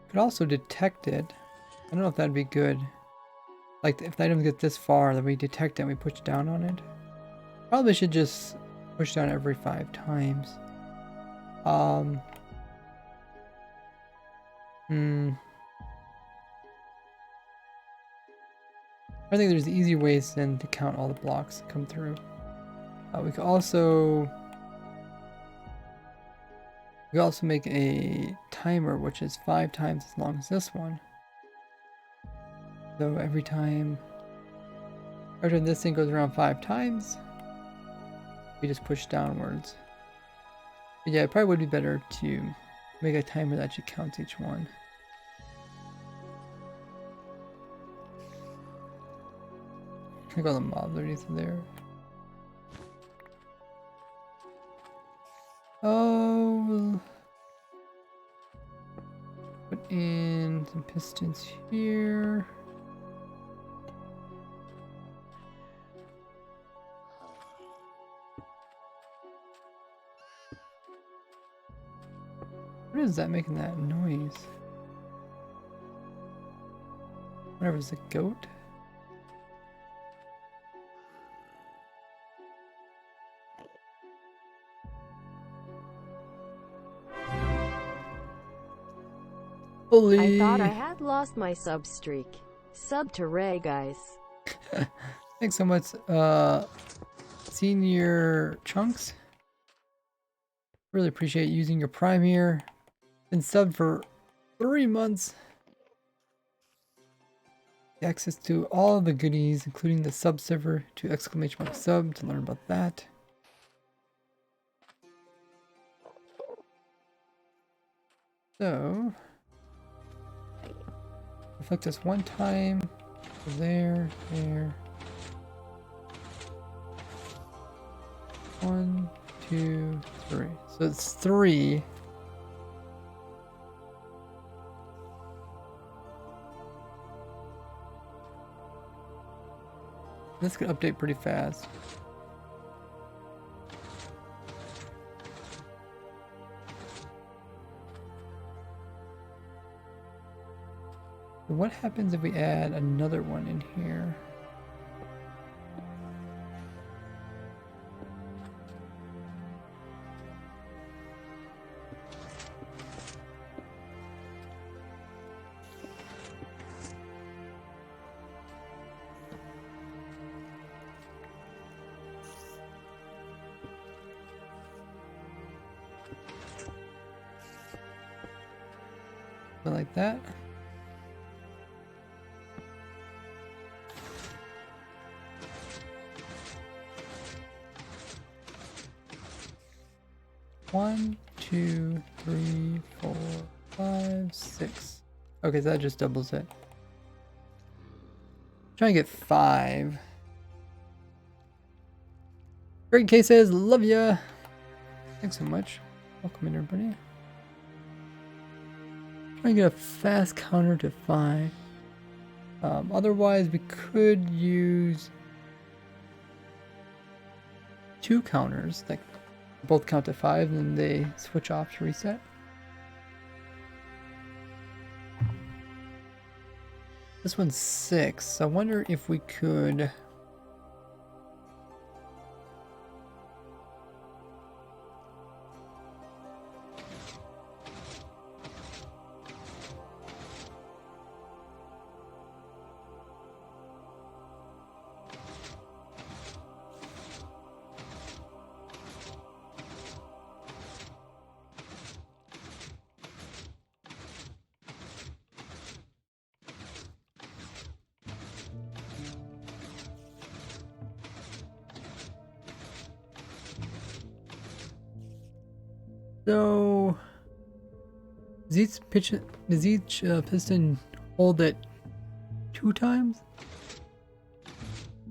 Could also detect it. I don't know if that'd be good. Like if the items get this far, then we detect it and we push down on it. Probably should just push down every 5 times. I think there's easy ways then to count all the blocks that come through. We could also make a timer which is 5 times as long as this one. So every time this thing goes around 5 times, we just push downwards. But yeah, it probably would be better to make a timer that actually counts each one. I think all the mobs underneath there. Oh, put in some pistons here. is that making that noise? Whatever, is a goat? I thought I Holy! had lost my sub streak. Sub to Ray, guys. Thanks so much, Senior Chunks. Really appreciate using your Prime here. Been subbed for 3 months. Access to all the goodies, including the sub server to !sub to learn about that. So, reflect this one time. There. 1, 2, 3. So it's 3. This could update pretty fast. What happens if we add another one in here? Like that. One, 2, 3, 4, 5, 6. Okay, so that just doubles it. Trying to get 5. Greg K says, love ya. Thanks so much. Welcome in, everybody. Trying to get a fast counter to 5. Otherwise, we could use 2 counters that both count to 5, and then they switch off to reset. This one's 6. So I wonder if we could. So, does each piston hold it 2 times?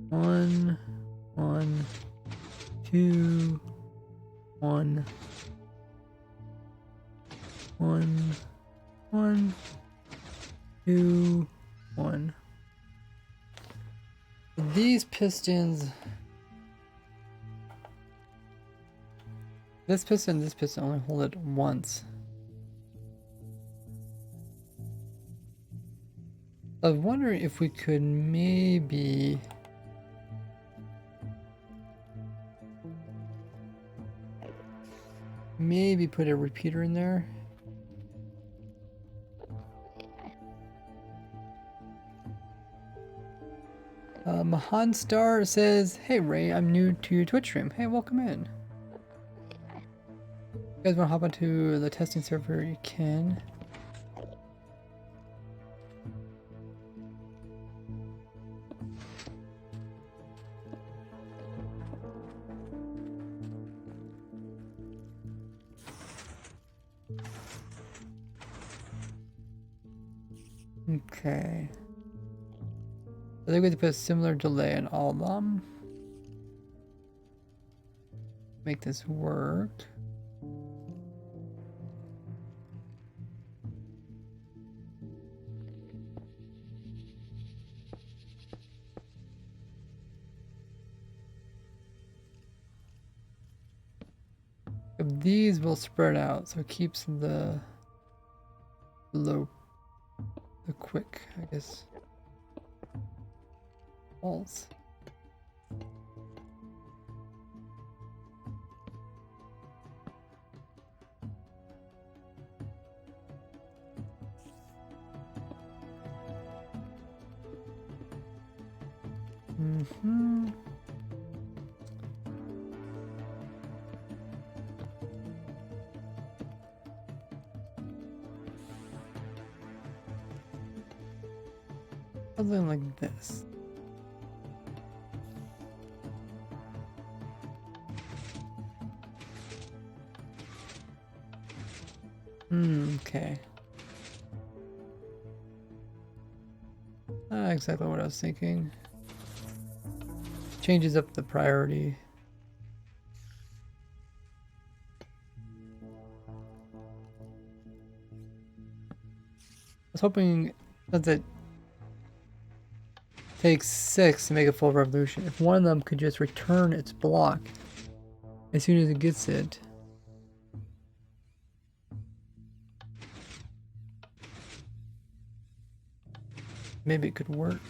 1, 1, 2, 1, 1, 1, 2, 1. These pistons. This piston only hold it once. I was wondering if we could maybe put a repeater in there. Mahan Star says, hey Ray, I'm new to your Twitch stream. Hey, welcome in. You guys want to hop onto the testing server? You can. Okay. I think we have to put a similar delay in all of them. Make this work. These will spread out, so it keeps the below the quick, I guess. Walls. Mm-hmm. Something like this. Okay. Not exactly what I was thinking. Changes up the priority. I was hoping that it takes 6 to make a full revolution. If one of them could just return its block as soon as it gets it. Maybe it could work.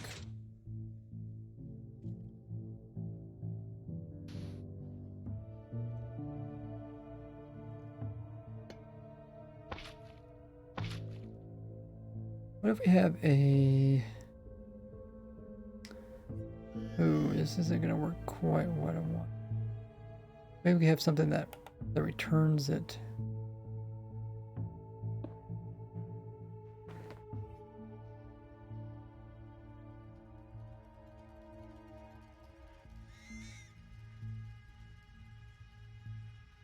What if we have a... Ooh, this isn't gonna work quite what I want. Maybe we have something that returns it.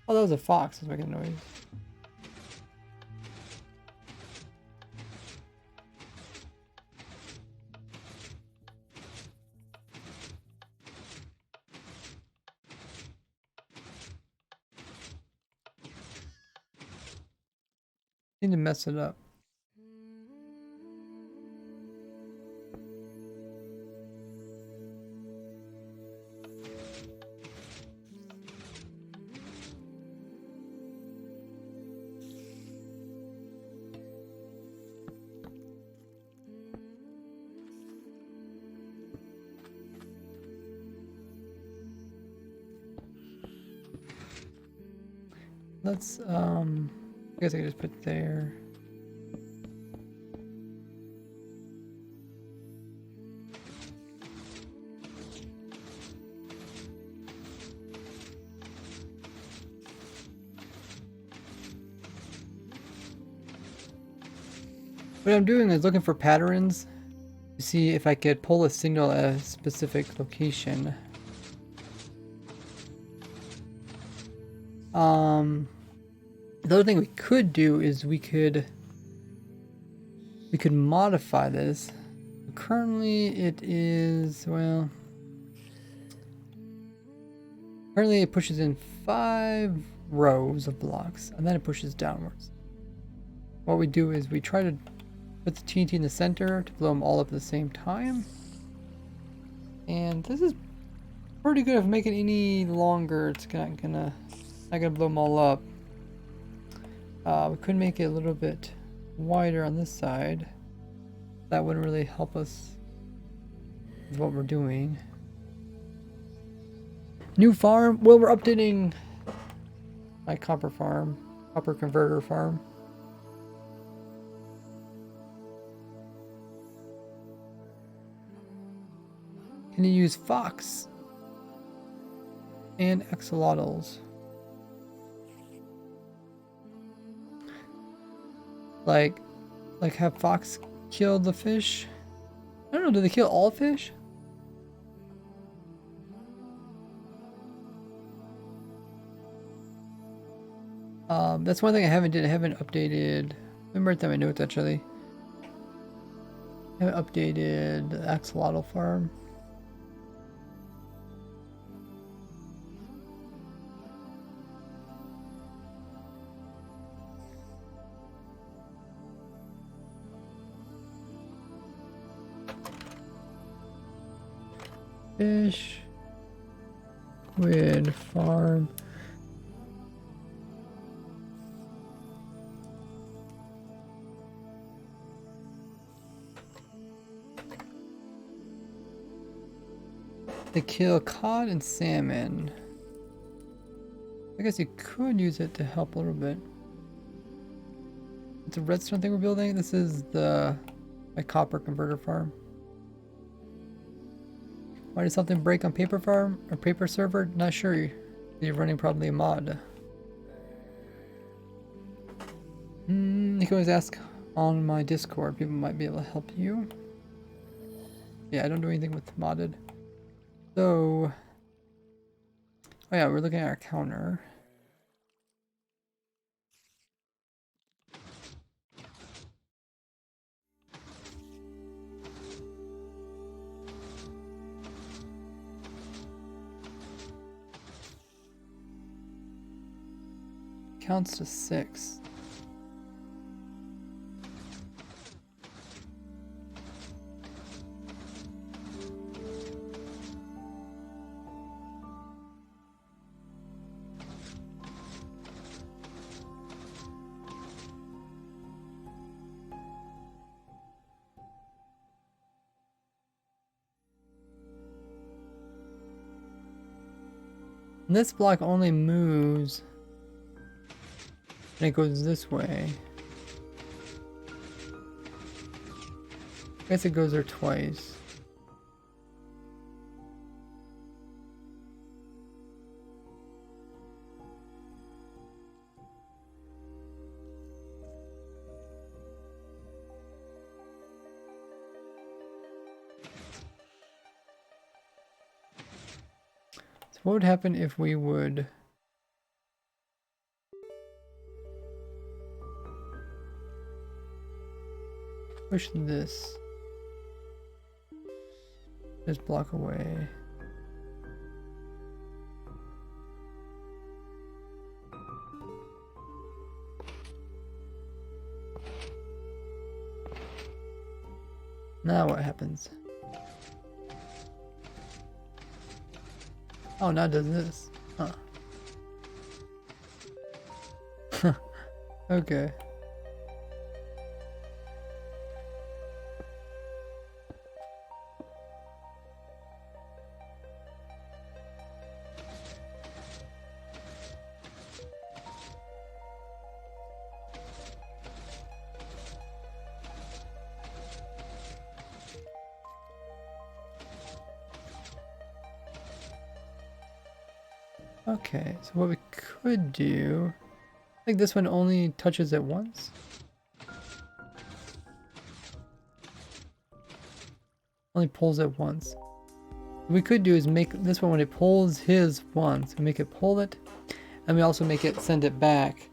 Oh, that was a fox. It was making a noise. Need to mess it up. Let's, I guess I could just put there. What I'm doing is looking for patterns to see if I could pull a signal at a specific location. The other thing we could do is we could modify this. Currently it is, well, currently it pushes in 5 rows of blocks and then it pushes downwards. What we do is we try to put the TNT in the center to blow them all up at the same time. And this is pretty good. If I make it any longer, it's not gonna blow them all up. We could make it a little bit wider on this side. That wouldn't really help us with what we're doing. New farm? Well, we're updating my copper farm, copper converter farm. Can you use fox and axolotls? Like have fox kill the fish? I don't know, do they kill all fish? That's one thing I haven't updated. Let me write down my notes actually. I haven't updated the axolotl farm. Fish, squid farm. to kill cod and salmon. I guess you could use it to help a little bit. It's a redstone thing we're building. This is my copper converter farm. Why did something break on paper farm or paper server? Not sure. You're running probably a mod. You can always ask on my Discord. People might be able to help you. Yeah, I don't do anything with modded. So, oh yeah, we're looking at our counter. Counts to 6. And this block only moves and it goes this way. I guess it goes there twice. So what would happen if we would push this block away? Now what happens? Oh, now it does this. Huh. Okay. Okay, so what we could do, I think this one only touches it once. Only pulls it once. What we could do is make this one when it pulls his once, we make it pull it, and we also make it send it back.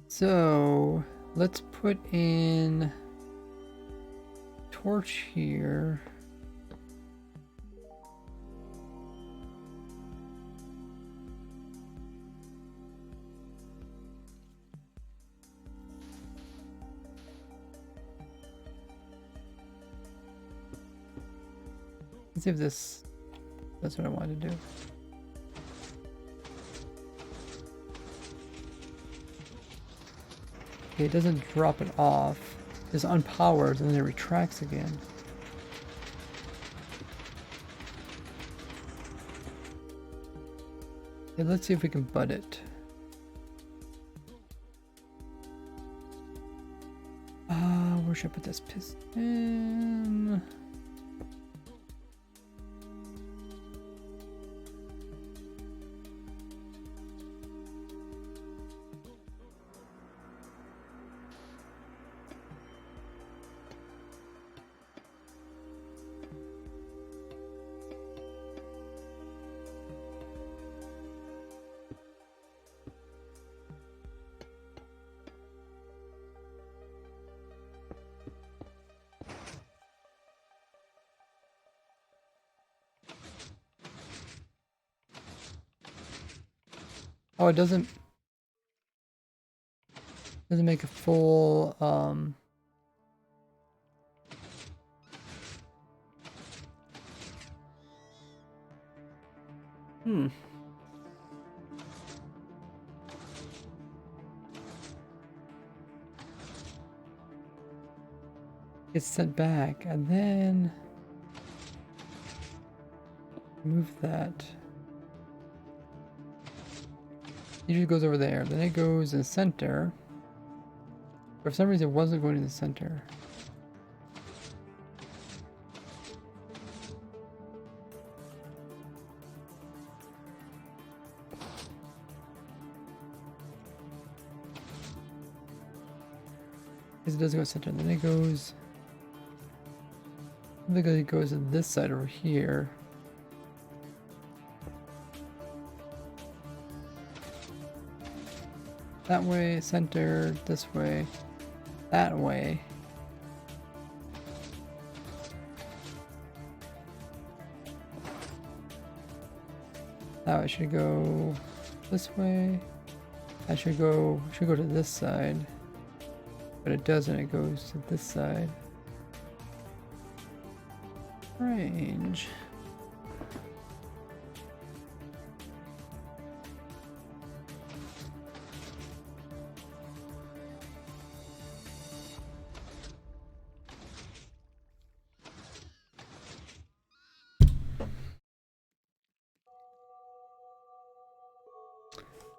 So let's put in torch here. Let's see if that's what I wanted to do. Okay, it doesn't drop it off. It's unpowered and then it retracts again. Okay, let's see if we can butt it. Where should I put this piston? Oh, it doesn't make a full gets sent back, and then move that. Usually goes over there. Then it goes in the center. But for some reason, it wasn't going in the center. Because it does go center. Then it goes. I think it goes to this side over here. That way, center, this way, that way. Now it should go this way. I should go to this side. But it doesn't, it goes to this side. Strange.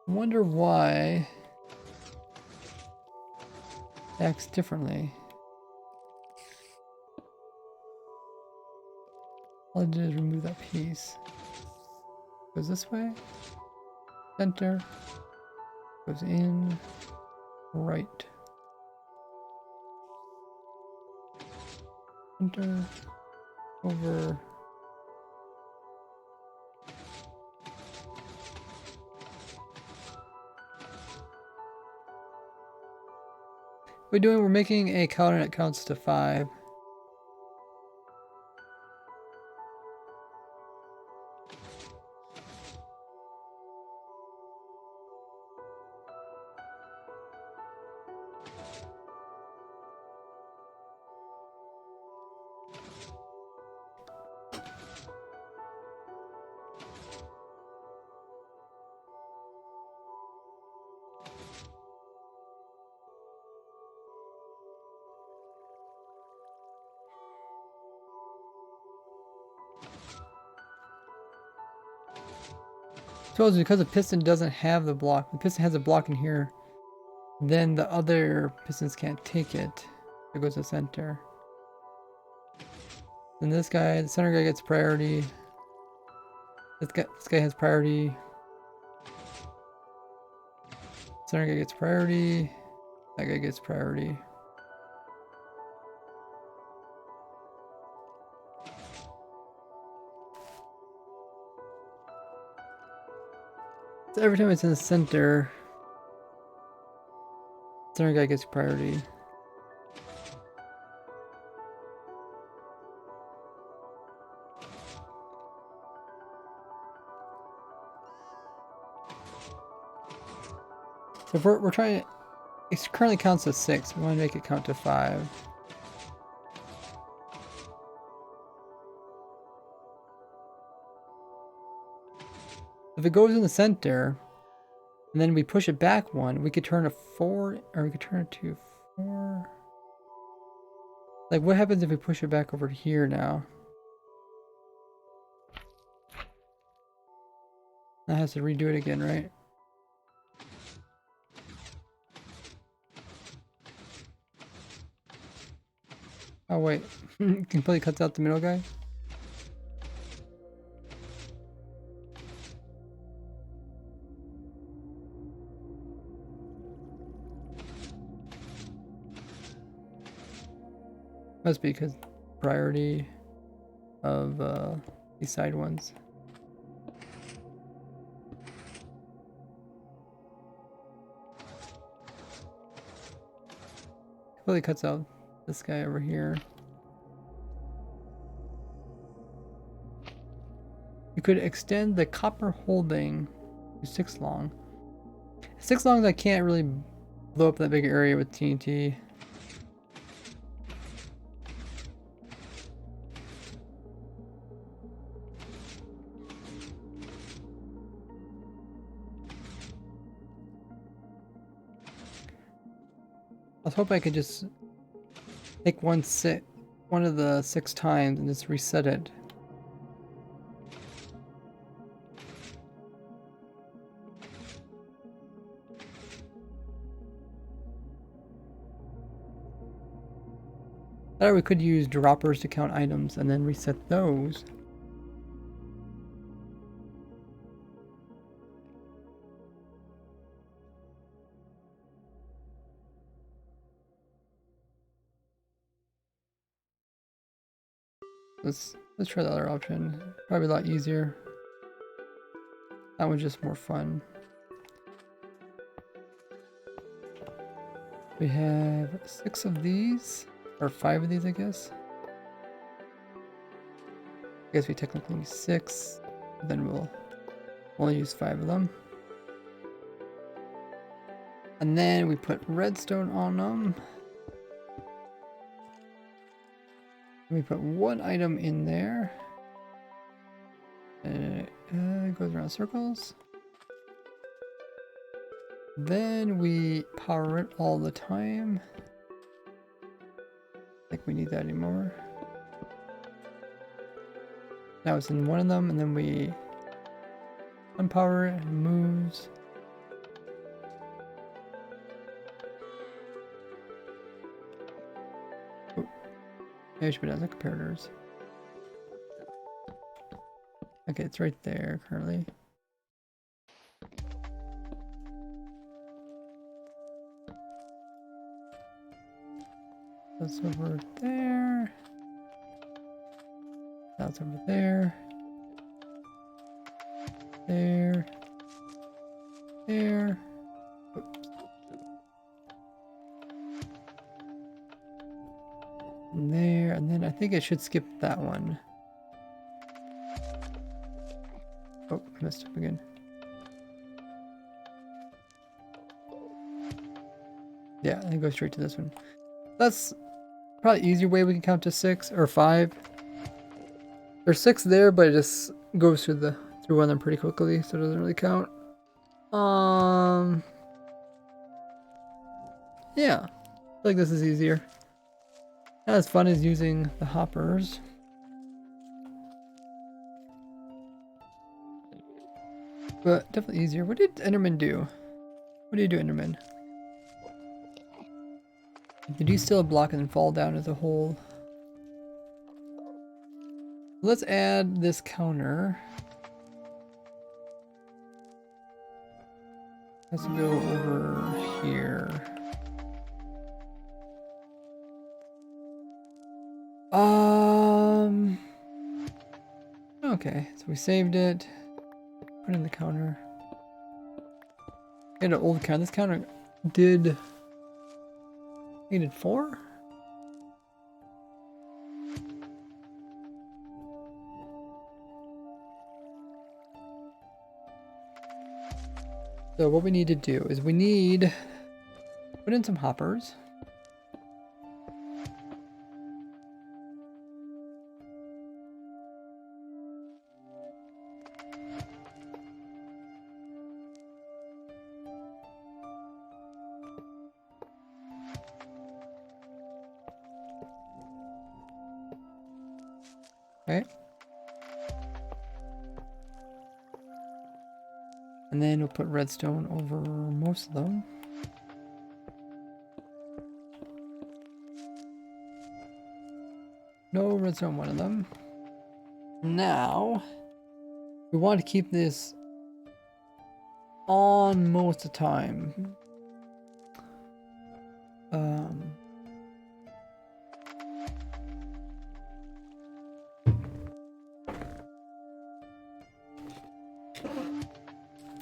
I wonder why it acts differently. All I did is remove that piece. Goes this way. Center. Goes in. Right. Center. Over. We're doing, we're making a counter that counts to 5. Suppose because the piston doesn't have the block, the piston has a block in here, then the other pistons can't take it. It goes to center. Then this guy, the center guy gets priority. This guy has priority. Center guy gets priority. That guy gets priority. So every time it's in the center, center guy gets priority. So if we're trying, it currently counts to 6. We want to make it count to 5. If it goes in the center, and then we push it back 1, we could turn a 4, or we could turn it to 4. Like, what happens if we push it back over to here now? That has to redo it again, right? Oh wait, completely cuts out the middle guy? Must be because priority of these side ones. Completely cuts out this guy over here. You could extend the copper holding to 6 long. 6 longs I can't really blow up that big area with TNT. I was hoping I could just take one of the 6 times and just reset it. Or we could use droppers to count items and then reset those. Let's try the other option. Probably a lot easier. That one's just more fun. We have 6 of these, or 5 of these, I guess. I guess we technically need 6. Then we'll only use 5 of them. And then we put redstone on them. We put 1 item in there. And it goes around circles. Then we power it all the time. I think we need that anymore. Now it's in one of them, and then we unpower it and it moves. Oh, maybe I should put it as a comparators. Okay, it's right there currently. That's over there. That's over there. There. There. Oops. And there, and then I think it should skip that one. Oh, I messed up again. Yeah, and go straight to this one. That's probably easier way we can count to 6 or 5. There's 6 there, but it just goes through one of them pretty quickly, so it doesn't really count. Yeah, I feel like this is easier. Not as fun as using the hoppers. But definitely easier. What did Enderman do? What do you do, Enderman? Did you steal a block and then fall down as a hole? Let's add this counter. Let's go over here. Okay, so we saved it. Put in the counter. Get an old counter. This counter did. I did 4? So what we need to do is we need put in some hoppers. Okay. And then we'll put redstone over most of them. No redstone on one of them. Now, we want to keep this on most of the time.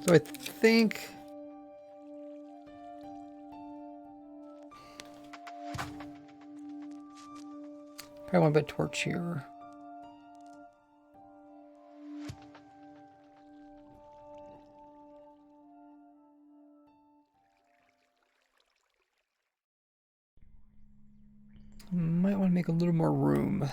So I think probably want to put a torch here. Might want to make a little more room.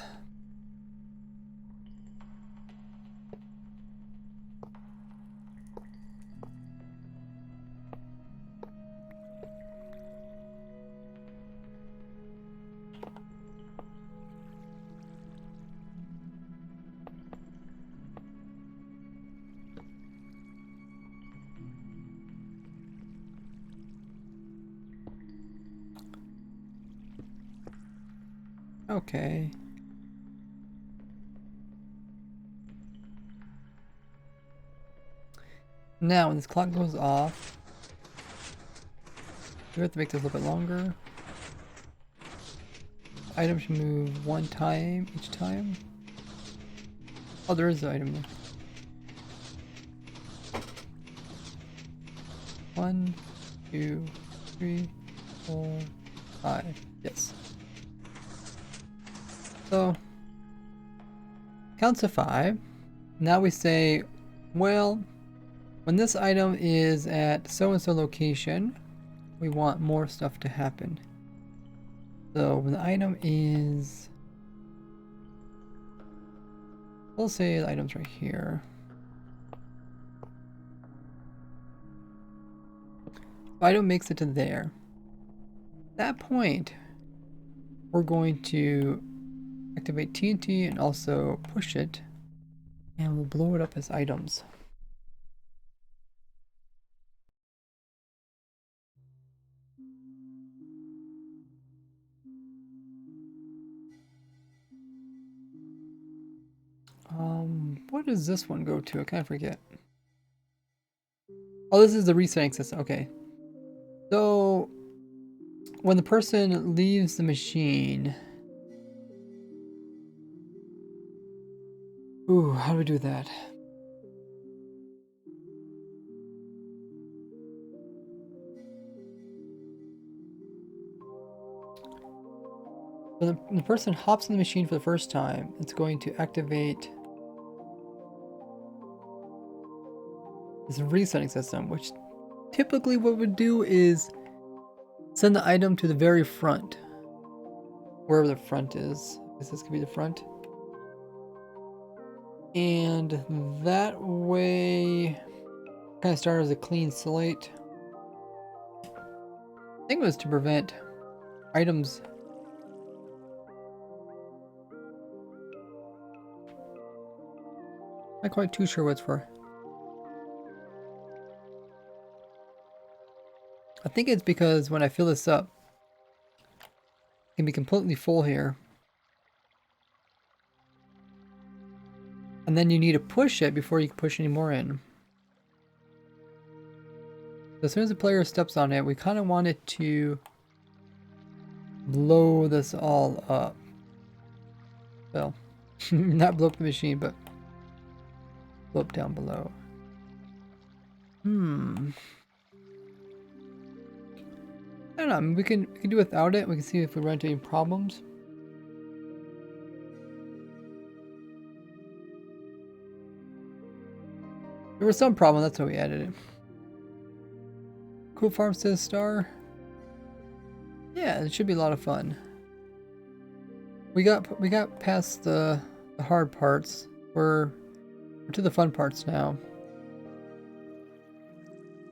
Okay. Now, when this clock goes off, we have to make this a little bit longer. Item should move 1 time each time. Oh, there is the item there. 1, 2, 3, 4, 5. Yes. So, counts to 5. Now we say, well, when this item is at so-and-so location, we want more stuff to happen. So when the item is, we'll say the item's right here. If item makes it to there, at that point, we're going to activate TNT and also push it, and we'll blow it up as items. What does this one go to? I kind of forget. Oh, this is the resetting system. Okay. So, when the person leaves the machine... Ooh, how do we do that? When the person hops in the machine for the first time, it's going to activate this resetting system, which typically what it would do is send the item to the very front, wherever the front is. I guess this could be the front. And that way, kind of start as a clean slate. I think it was to prevent items. Not quite too sure what it's for. I think it's because when I fill this up, it can be completely full here. And then you need to push it before you can push any more in. So as soon as the player steps on it, we kind of want it to blow this all up. Well, not blow up the machine, but blow up down below. I don't know. I mean, we can do without it. We can see if we run into any problems. There was some problem. That's why we added it. Cool Farm says star. Yeah, it should be a lot of fun. We got past the hard parts. We're to the fun parts now.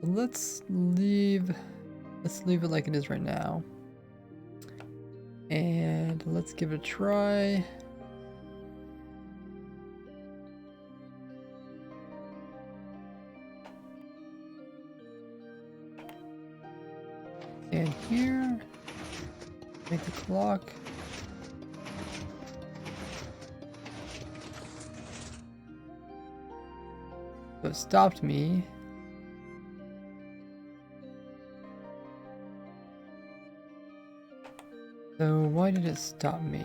Let's leave it like it is right now. And let's give it a try. And here, make the clock. So it stopped me. So why did it stop me?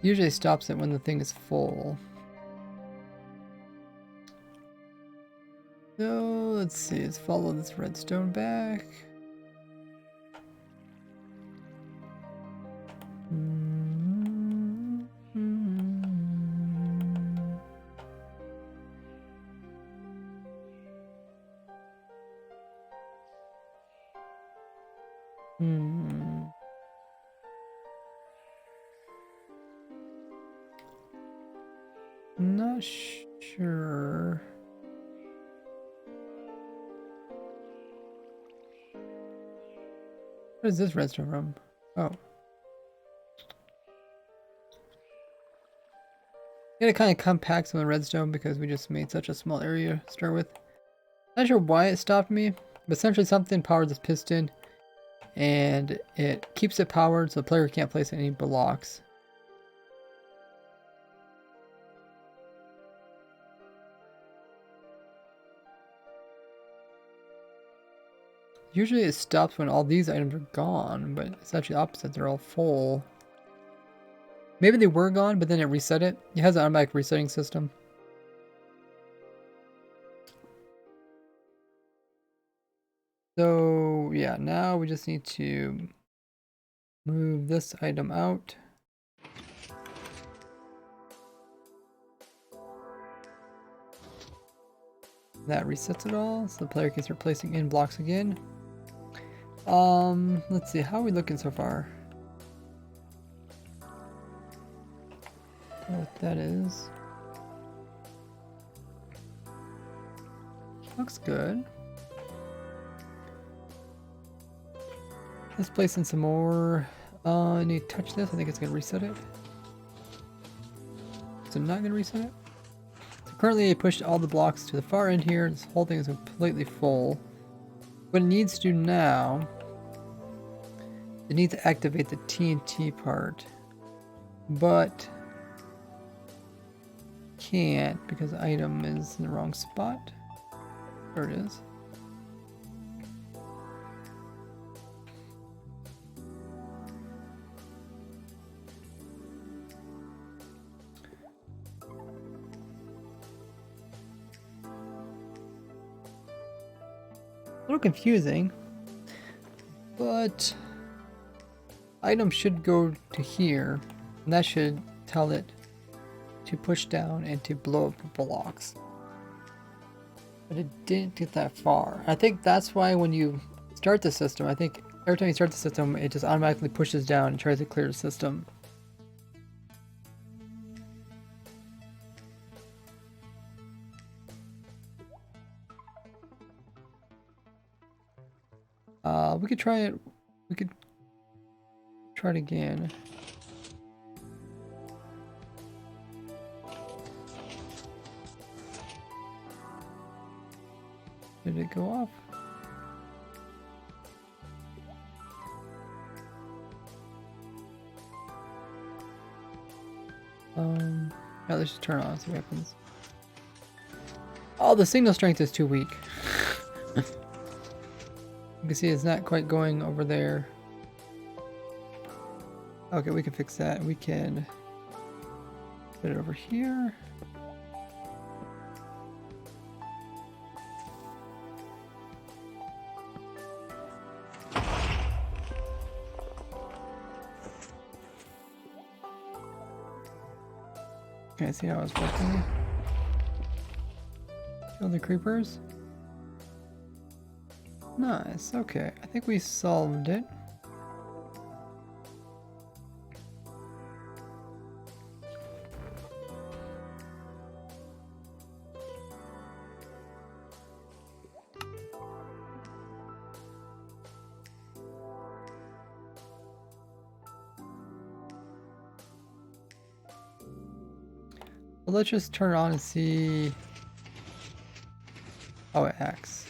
Usually stops it when the thing is full. So let's see, let's follow this redstone back. Not sure. What is this redstone from? Oh. Gotta kind of compact some of the redstone because we just made such a small area to start with. Not sure why it stopped me, but essentially something powered this piston and it keeps it powered so the player can't place any blocks. Usually it stops when all these items are gone, but it's actually opposite, they're all full. Maybe they were gone, but then it reset it. It has an automatic resetting system. So yeah, now we just need to move this item out. That resets it all, so the player can start placing in blocks again. Let's see, how are we looking so far? What that is. Looks good. Let's place in some more. I need to touch this. I think it's gonna reset it. Is it not gonna reset it? So currently I pushed all the blocks to the far end here. This whole thing is completely full. What it needs to do now, it needs to activate the TNT part, but can't because the item is in the wrong spot. There it is. A little confusing, but item should go to here, and that should tell it to push down and to blow up blocks. But it didn't get that far. I think that's why when you start the system, I think every time you start the system, it just automatically pushes down and tries to clear the system. We could try it. We could try it again. Did it go off? Yeah, let's just turn on, see what happens. Oh, the signal strength is too weak. You can see it's not quite going over there. Okay, we can fix that. We can put it over here. Okay, see how it's working. Kill the creepers. Nice, okay. I think we solved it. Well, let's just turn it on and see how it acts.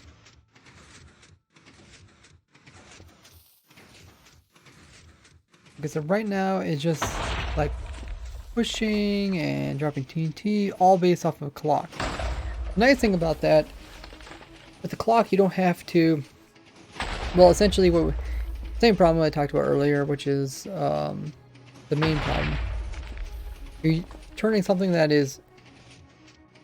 Okay, so right now it's just like pushing and dropping TNT, all based off of a clock. The nice thing about that, with the clock you don't have to, well, essentially same problem I talked about earlier, which is the main problem. You're turning something that is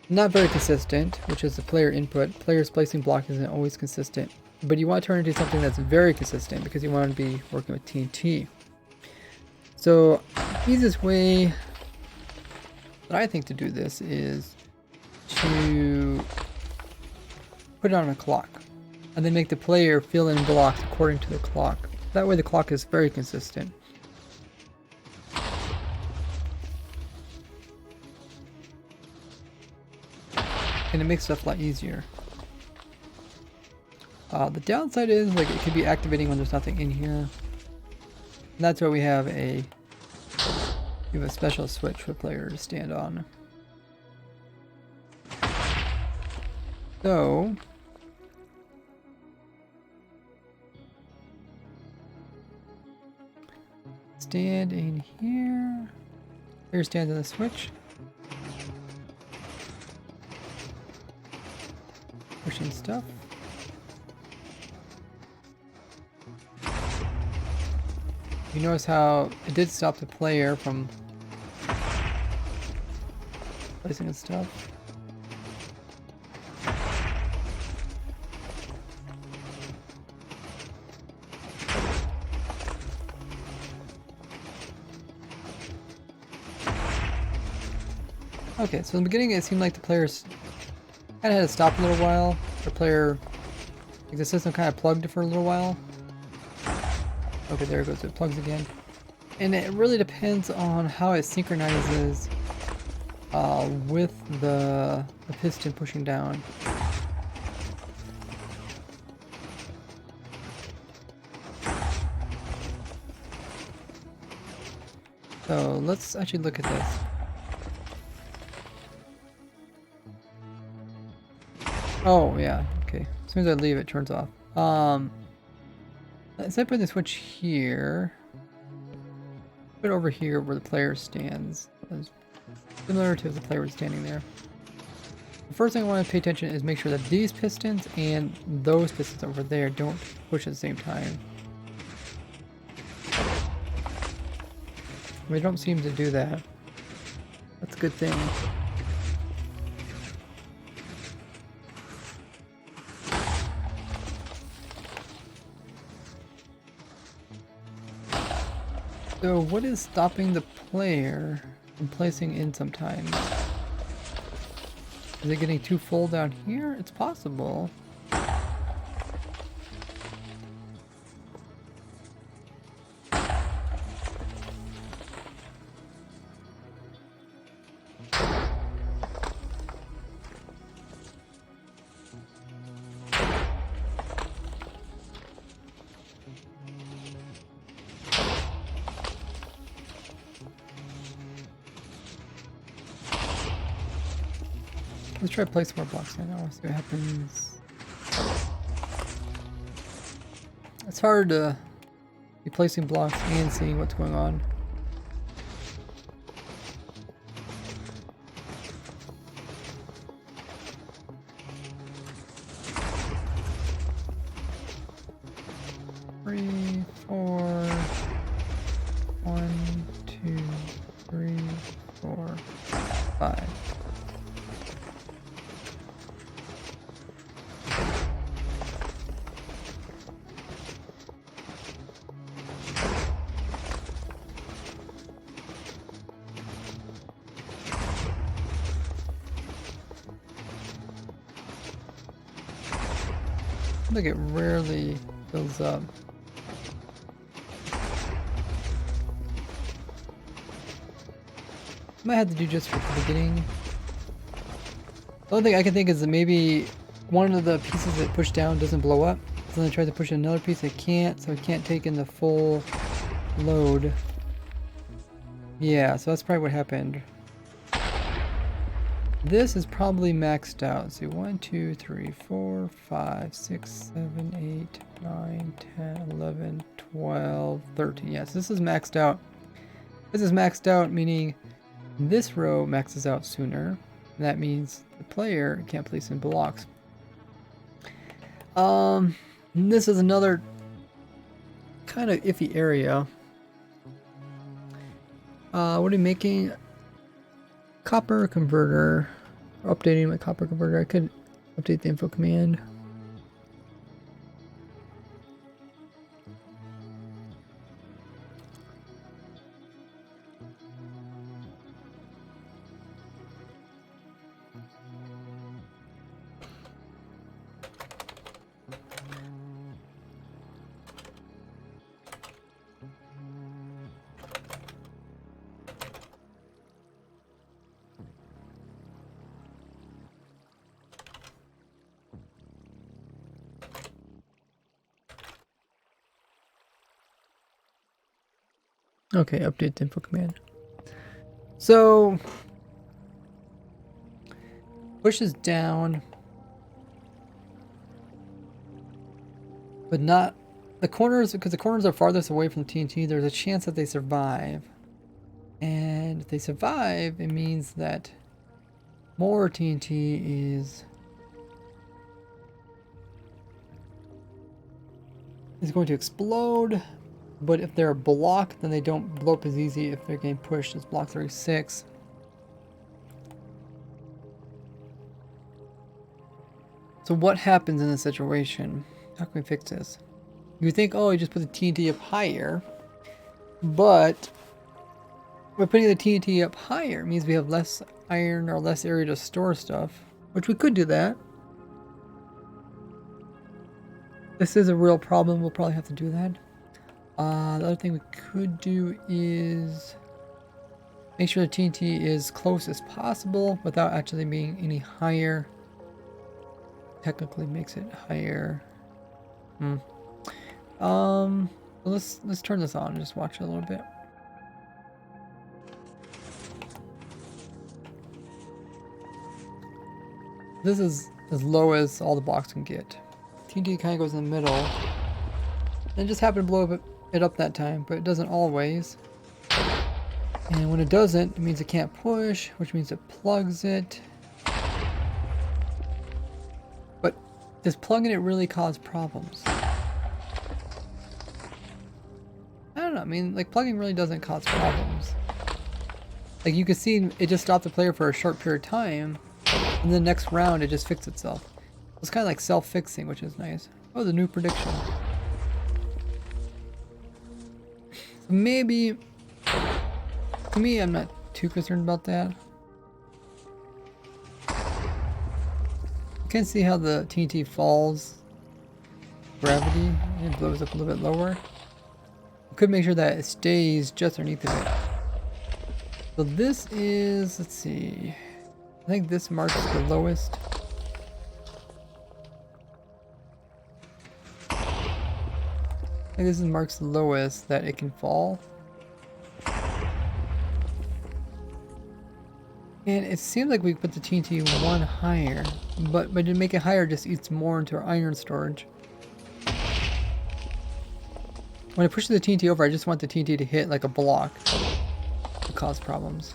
not very consistent, which is the player input. Players placing block isn't always consistent, but you want to turn it into something that's very consistent because you want to be working with TNT. So the easiest way that I think to do this is to put it on a clock and then make the player fill in blocks according to the clock. That way the clock is very consistent. And it makes stuff a lot easier. The downside is like it could be activating when there's nothing in here. And that's why we have a special switch for the player to stand on. So stand in here. Player stands on the switch. Pushing stuff. You notice how it did stop the player from placing his stuff. Okay, so in the beginning it seemed like the players kind of had to stop a little while. The player, like the system kind of plugged for a little while. Okay, there it goes, it plugs again. And it really depends on how it synchronizes with the piston pushing down. So let's actually look at this. Oh yeah, okay. As soon as I leave it turns off. Instead of putting the switch here, put it over here where the player stands. As similar to the player was standing there. The first thing I want to pay attention is make sure that these pistons and those pistons over there don't push at the same time. We don't seem to do that. That's a good thing. So what is stopping the player from placing in sometimes? Is it getting too full down here? It's possible. Let's try to place more blocks right now. See what happens. It's hard to be placing blocks and seeing what's going on. Three, four. 1, 2, 3, 4, 5. Like it rarely fills up. Might have to do just for the beginning. The only thing I can think is that maybe one of the pieces that push down doesn't blow up. So then I try to push another piece, it can't, so it can't take in the full load. Yeah, so that's probably what happened. This is probably maxed out. Let's see, 1, 2, 3, 4, 5, 6, 7, 8, 9, 10, 11, 12, 13. Yes, this is maxed out. This is maxed out, meaning this row maxes out sooner. And that means the player can't place in blocks. This is another kind of iffy area. What are you making? Copper converter. Updating my copper converter. I could update the info command. Okay, update the info command. So pushes down. But not the corners, because the corners are farthest away from TNT, there's a chance that they survive. And if they survive, it means that more TNT is going to explode. But if they're blocked, then they don't blow up as easy if they're getting pushed. It's block 36. So what happens in this situation? How can we fix this? You would think, oh, you just put the TNT up higher. But by putting the TNT up higher means we have less iron or less area to store stuff. Which we could do that. This is a real problem. We'll probably have to do that. The other thing we could do is make sure the TNT is close as possible without actually being any higher. Technically makes it higher. Let's turn this on and just watch it a little bit. This is as low as all the blocks can get. TNT kind of goes in the middle. And just happened to blow it up that time, but it doesn't always. And when it doesn't, it means it can't push, which means it plugs it. But does plugging it really cause problems? I don't know. I mean, like, plugging really doesn't cause problems. Like, you can see it just stopped the player for a short period of time, and the next round it just fixed itself. It's kind of like self-fixing, which is nice. Oh, the new prediction. So maybe, to me, I'm not too concerned about that. You can see how the TNT falls. Gravity, and it blows up a little bit lower. We could make sure that it stays just underneath of it. So this is, let's see, I think this marks the lowest. I think this marks the lowest that it can fall. And it seems like we put the TNT one higher, but to make it higher just eats more into our iron storage. When I push the TNT over, I just want the TNT to hit like a block to cause problems.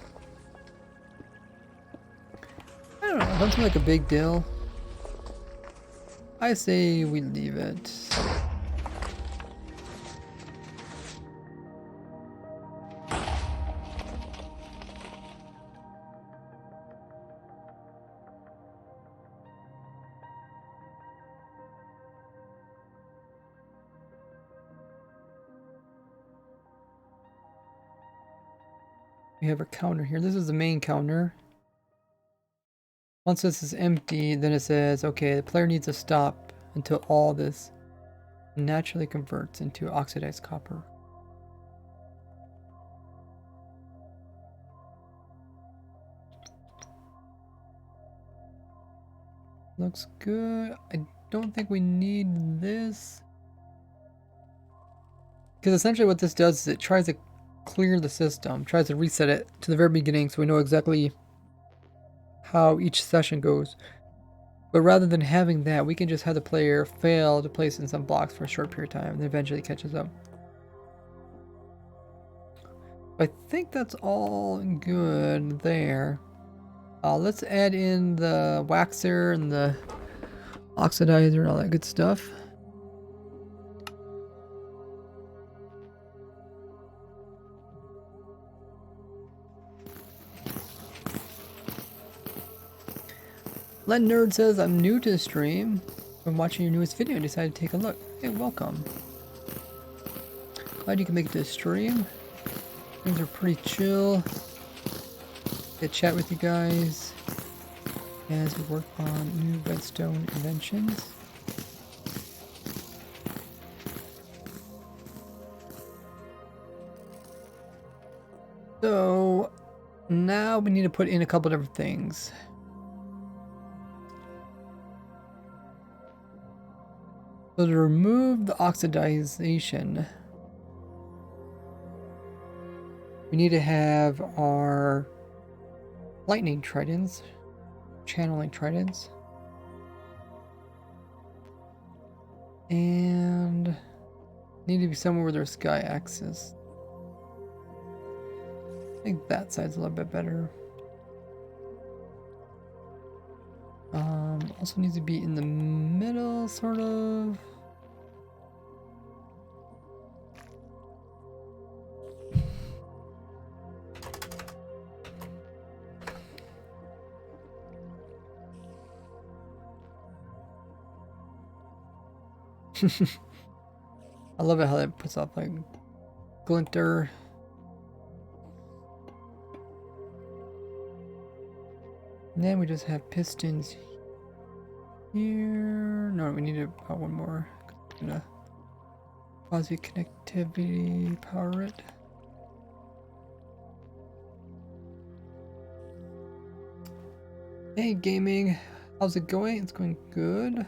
I don't know, it doesn't seem like a big deal. I say we leave it. We have a counter here. This is the main counter. Once this is empty, then it says, okay, the player needs to stop until all this naturally converts into oxidized copper. Looks good. I don't think we need this. Because essentially what this does is it tries to clear the system, tries to reset it to the very beginning so we know exactly how each session goes. But rather than having that, we can just have the player fail to place in some blocks for a short period of time and then eventually catches up. I think that's all good there. Let's add in the waxer and the oxidizer and all that good stuff. Len Nerd says, I'm new to the stream. I'm watching your newest video and decided to take a look. Hey, welcome. Glad you can make it to the stream. Things are pretty chill. Get chat with you guys as we work on new redstone inventions. So now we need to put in a couple different things. So to remove the oxidization, we need to have our lightning tridents, channeling tridents. And need to be somewhere where there's sky access. I think that side's a little bit better. Also needs to be in the middle, sort of. I love it how that puts off like glinter. And then we just have pistons here. No, we need about one more. Gonna quasi connectivity power it. Hey gaming, how's it going? It's going good.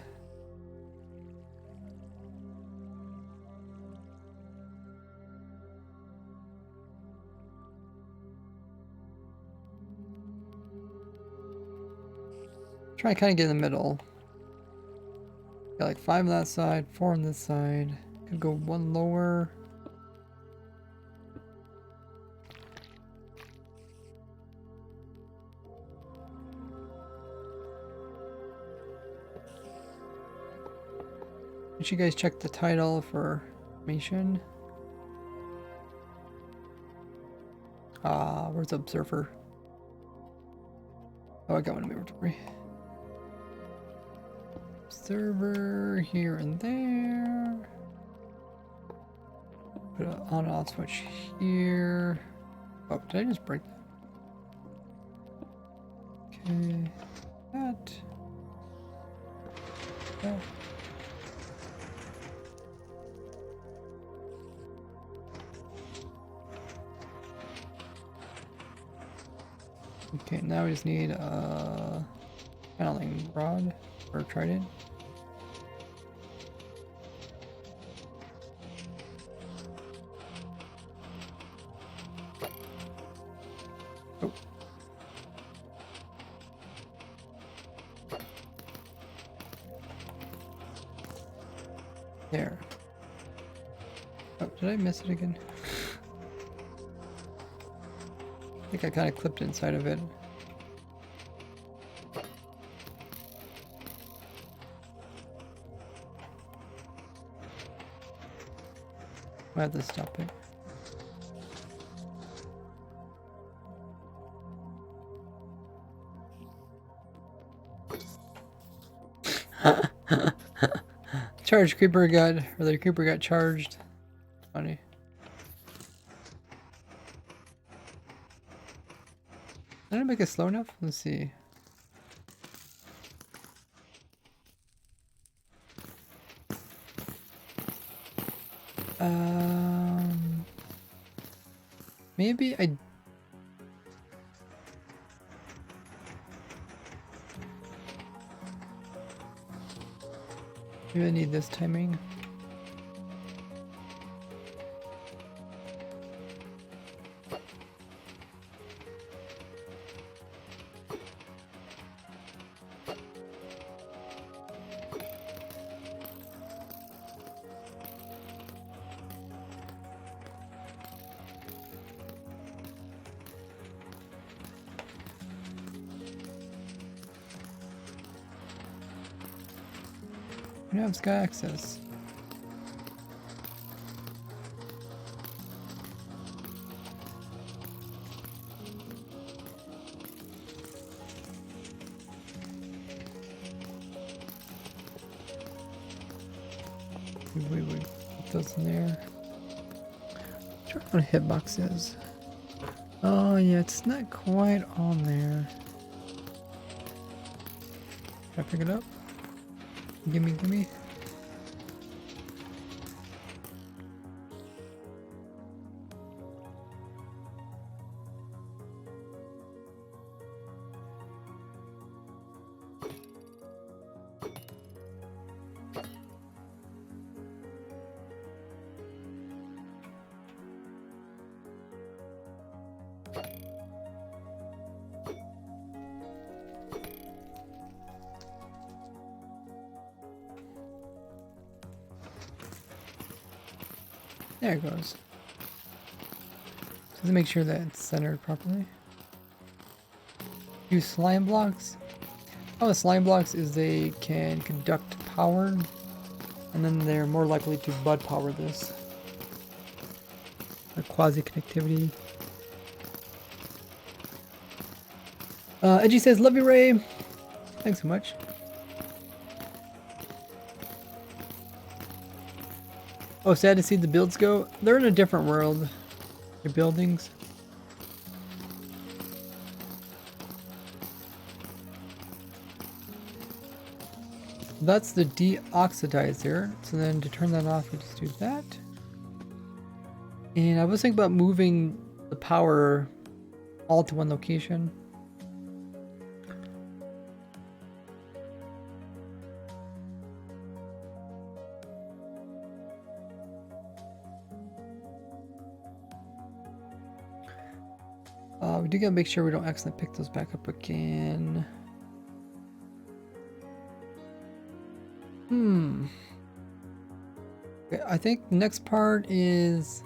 Try to kind of get in the middle. Got like 5 on that side, 4 on this side. Could go 1 lower. Did you guys check the title for information? Where's the observer? Oh, I got one inventory. Observer here and there. Put an on and off switch here. Oh, did I just break that? Okay. That. That. Okay, now we just need a paneling rod or trident. Oh. There. Oh, did I miss it again? I think I kind of clipped inside of it. I have to stop it. Charged creeper got, or the creeper got charged. Funny. Did I make it slow enough? Let's see. Maybe I. Maybe I need this timing. We have sky access. Wait. Put those in there. Check what hitbox is. Oh yeah, it's not quite on there. Can I pick it up? Gimme. There it goes. Just make sure that it's centered properly. Use slime blocks. Oh, the slime blocks is they can conduct power, and then they're more likely to bud power this. Or quasi connectivity. Edgy says, "Love you, Ray." Thanks so much. Oh, sad to see the builds go. They're in a different world. Their buildings. That's the deoxidizer. So then to turn that off, we just do that. And I was thinking about moving the power all to one location. We do gotta make sure we don't accidentally pick those back up again. Okay, I think the next part is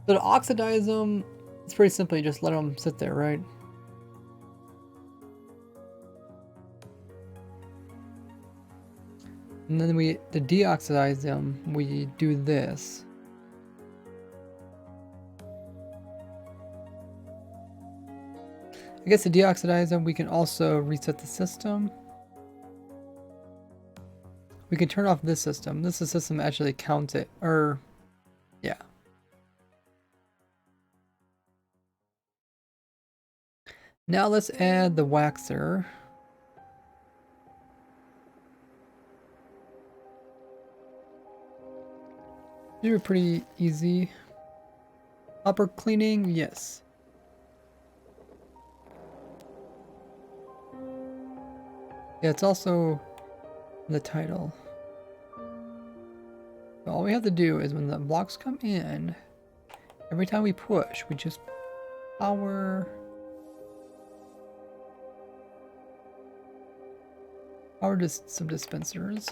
so to oxidize them. It's pretty simple. You just let them sit there, right? And then to deoxidize them, we do this. I guess to deoxidize them, we can also reset the system. We can turn off this system. This system actually counts it, or yeah. Now let's add the waxer. These are pretty easy. Upper cleaning, yes. Yeah, it's also in the title. So all we have to do is when the blocks come in, every time we push, we just power just some dispensers.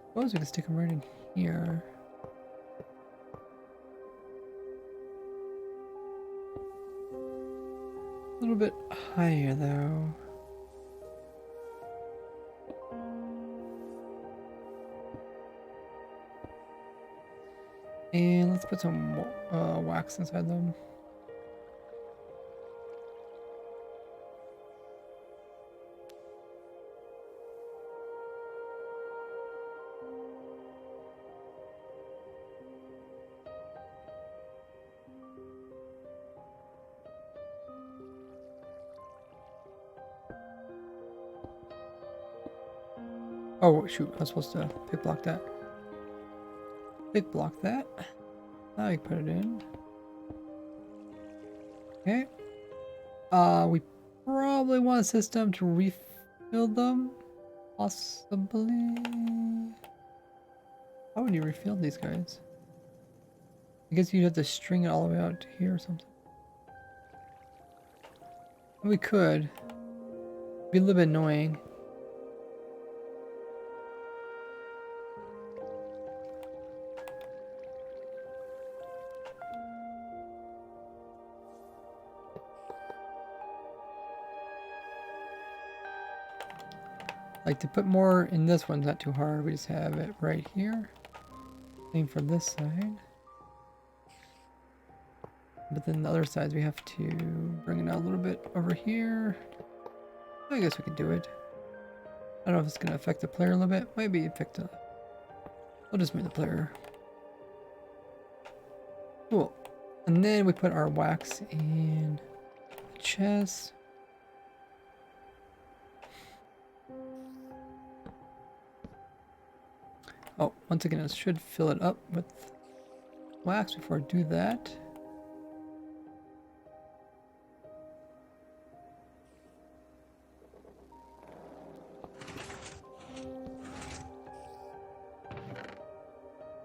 Suppose we can stick them right in here. A little bit higher though. And let's put some wax inside them. Oh shoot, I was supposed to pick block that. Pick block that. Now you put it in. Okay. We probably want a system to refill them. Possibly. How would you refill these guys? I guess you'd have to string it all the way out to here or something. We could. It'd be a little bit annoying. Like to put more in this one's not too hard. We just have it right here. Same for this side. But then the other sides we have to bring it out a little bit over here. I guess we could do it. I don't know if it's gonna affect the player a little bit. Maybe affect the. We'll just make the player. Cool. And then we put our wax in the chest. Oh, once again, I should fill it up with wax before I do that.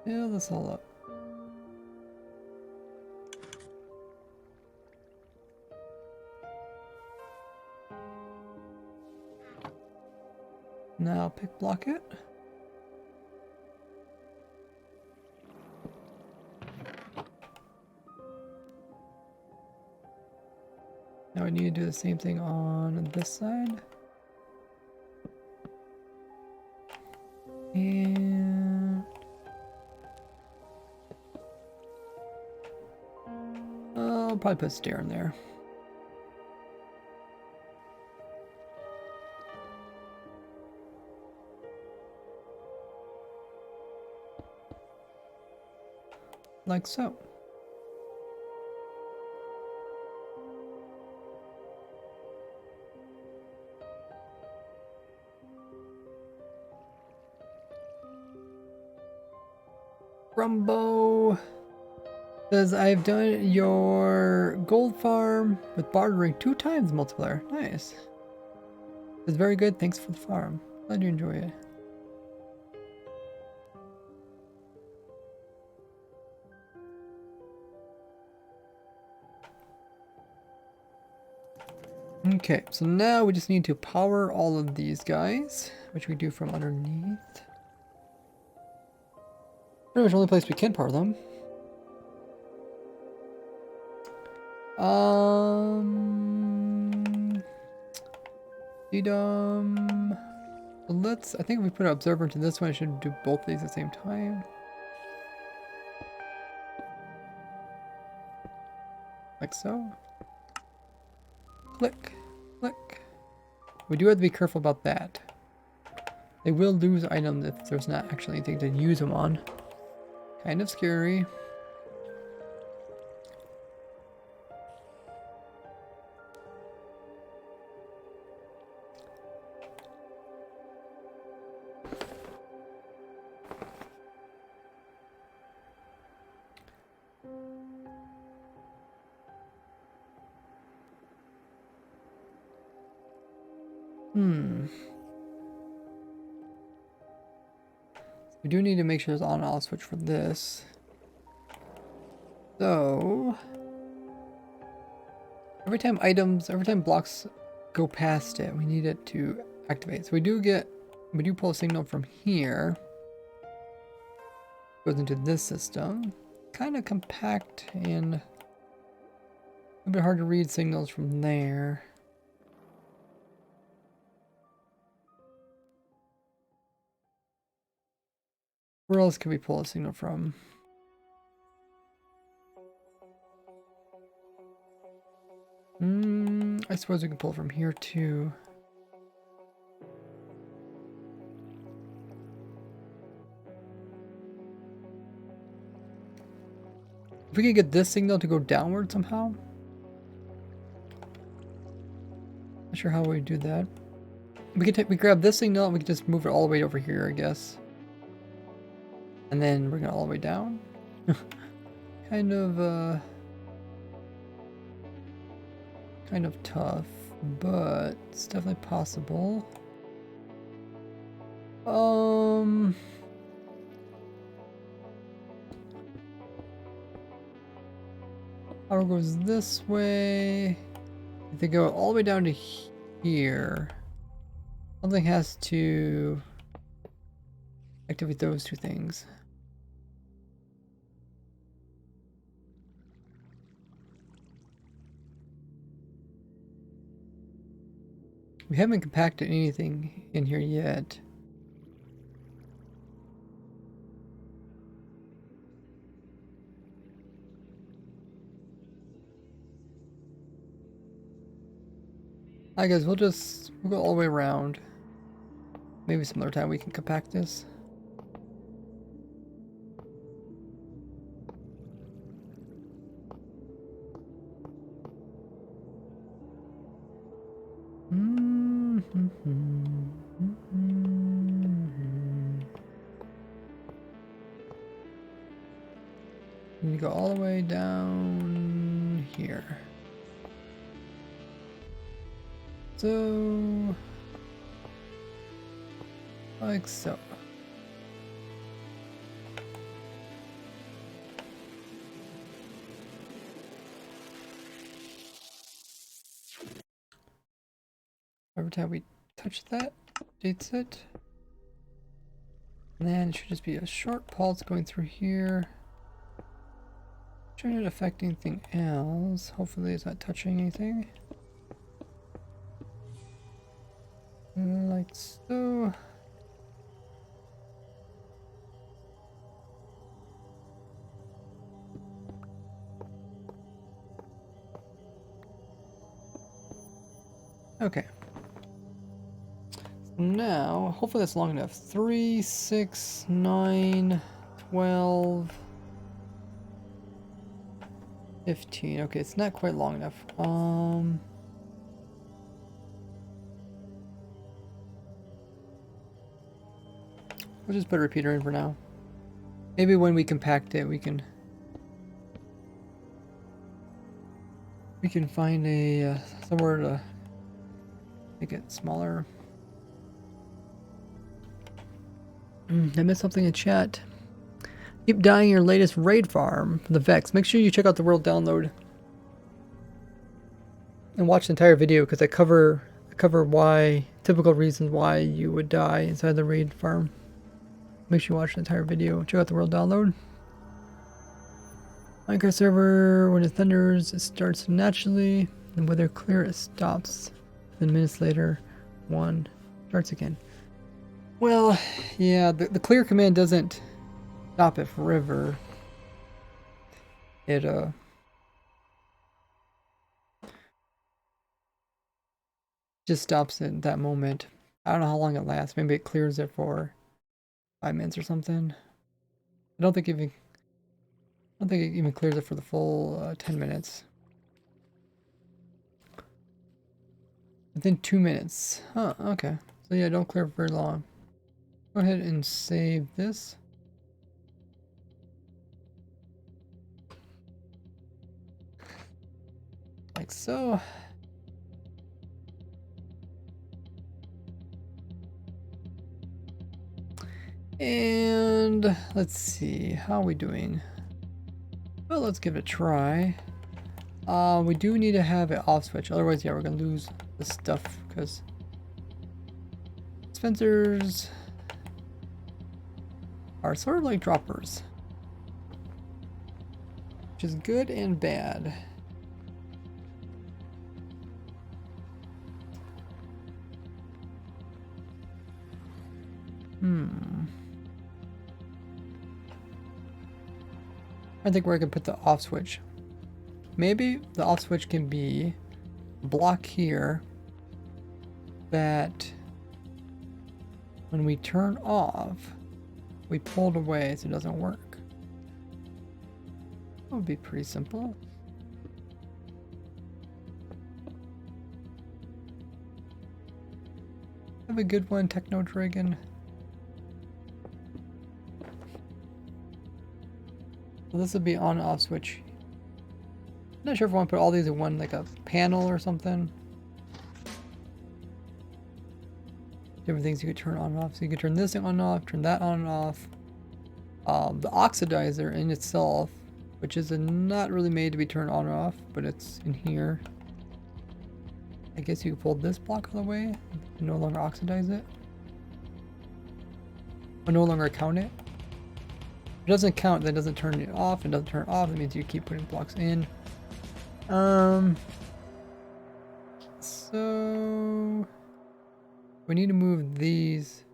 Fill this all up. Now pick block it. Now I need to do the same thing on this side. And I'll probably put a stair in there. Like so. Rumbo says, I've done your gold farm with bartering 2 times multiplier. Nice. It's very good. Thanks for the farm. Glad you enjoy it. Okay, so now we just need to power all of these guys, which we do from underneath. Pretty much the only place we can power them. Let's, I think if we put an observer into this one, I should do both of these at the same time. Like so. Click, click. We do have to be careful about that. They will lose items if there's not actually anything to use them on. Kind of scary. We do need to make sure there's on and off switch for this. So every time blocks go past it, we need it to activate. So we do pull a signal from here. Goes into this system. Kind of compact and a bit hard to read signals from there. Where else can we pull a signal from? I suppose we can pull from here too. If we could get this signal to go downward somehow. Not sure how we do that. We grab this signal and we can just move it all the way over here, I guess. And then bring it all the way down. Kind of tough, but it's definitely possible. Power goes this way. If they go all the way down to here, something has to activate those 2 things. We haven't compacted anything in here yet. I guess we'll go all the way around. Maybe some other time we can compact this. You go all the way down here. So, like so. Every time we touch that, updates it. And then it should just be a short pulse going through here. Shouldn't affect anything else. Hopefully it's not touching anything. like so. Okay. Now, hopefully that's long enough. 3, 6, 9, 12, 15. Okay, it's not quite long enough. We'll just put a repeater in for now. Maybe when we compact it, we can find a somewhere to make it smaller. I missed something in chat. Keep dying your latest raid farm for the Vex. Make sure you check out the world download and watch the entire video because I cover why typical reasons why you would die inside the raid farm. Make sure you watch the entire video. Check out the world download. Minecraft server, when it thunders, it starts naturally, and whether clear, it stops. Then minutes later, one starts again. Well, yeah, the clear command doesn't stop it forever. It just stops it at that moment. I don't know how long it lasts. Maybe it clears it for 5 minutes or something. I don't think it even clears it for the full 10 minutes. Within 2 minutes. Huh, okay. So yeah, don't clear for very long. Go ahead and save this. Like so. And let's see, how are we doing? Well, let's give it a try. We do need to have it off switch, otherwise, yeah, we're gonna lose the stuff because dispensers are sort of like droppers, which is good and bad. I think where I can put the off switch. Maybe the off switch can be a block here that when we turn off, we pull it away so it doesn't work. That would be pretty simple. Have a good one, Techno Dragon. So this would be on off switch. I'm not sure if I want to put all these in one, like a panel or something. Different things you could turn on and off. So you could turn this thing on and off, turn that on and off. The oxidizer in itself, which is not really made to be turned on or off, but it's in here. I guess you could pull this block out of the way and no longer oxidize it. Or no longer count it. If it doesn't count, that doesn't turn it off. It doesn't turn it off, that means you keep putting blocks in. So we need to move these.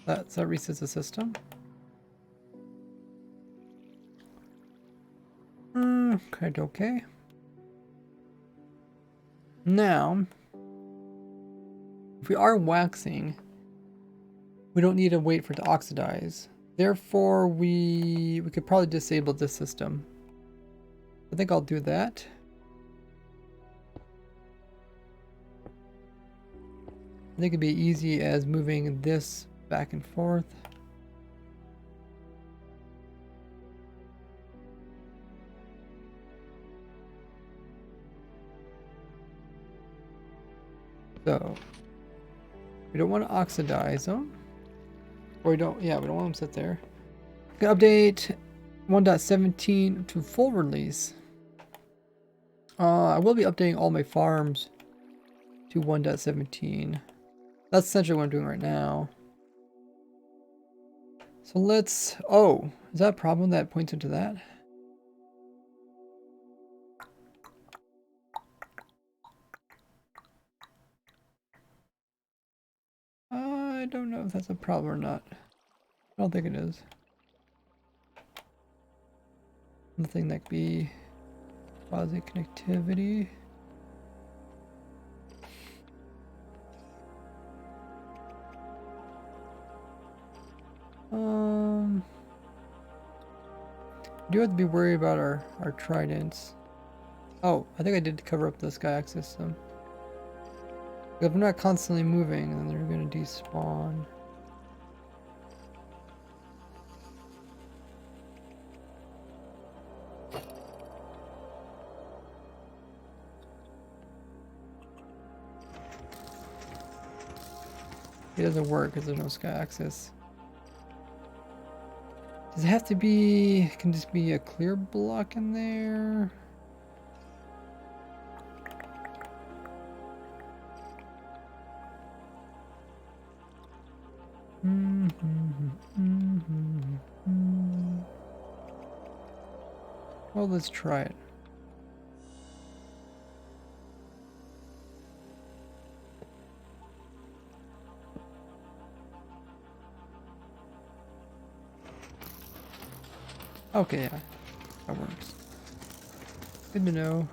So that resets the system. Okay. Now, if we are waxing, we don't need to wait for it to oxidize. Therefore, we could probably disable this system. I think I'll do that. I think it'd be easy as moving this back and forth. So, we don't want to oxidize them. Or we don't want them to sit there. Update 1.17 to full release. I will be updating all my farms to 1.17. That's essentially what I'm doing right now. So let's, oh, is that a problem that points into that? I don't know if that's a problem or not. I don't think it is. Nothing that could be quasi connectivity. Do have to be worried about our tridents. Oh, I think I did cover up the sky axis system. If I'm not constantly moving, then they're gonna despawn. It doesn't work because there's no sky axis. Does it have to be, can just be a clear block in there? Well, let's try it. Okay, yeah, that works. Good to know.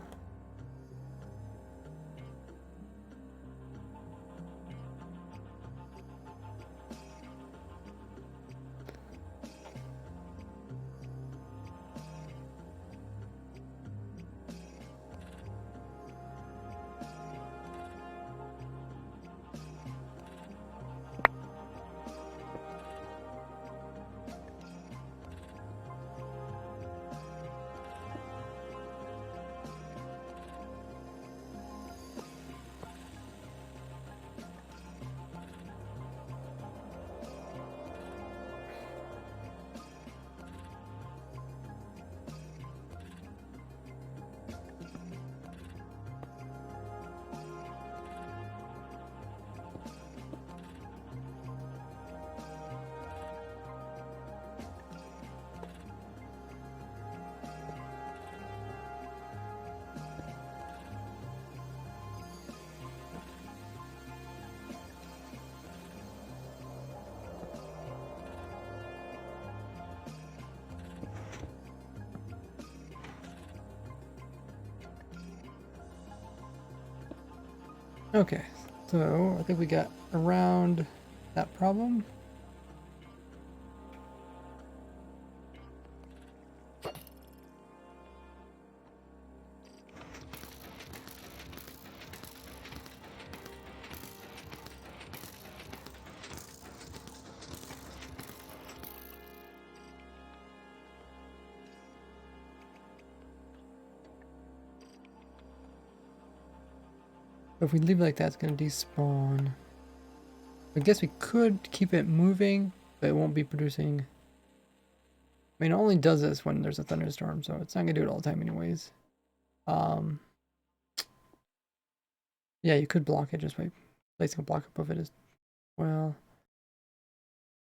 Okay, so I think we got around that problem. If we leave it like that, it's going to despawn. I guess we could keep it moving, but it won't be producing. I mean, it only does this when there's a thunderstorm, so it's not going to do it all the time anyways. Yeah, you could block it just by placing a block above it as well.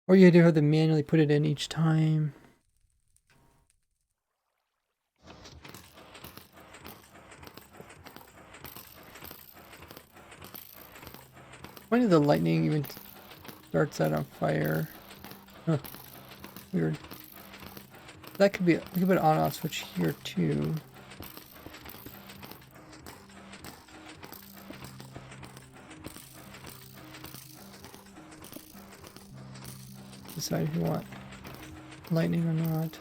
Or you do have to manually put it in each time. When did the lightning even starts out on fire? Huh. Weird. That could be, we could put an on-off switch here too. Decide if you want lightning or not.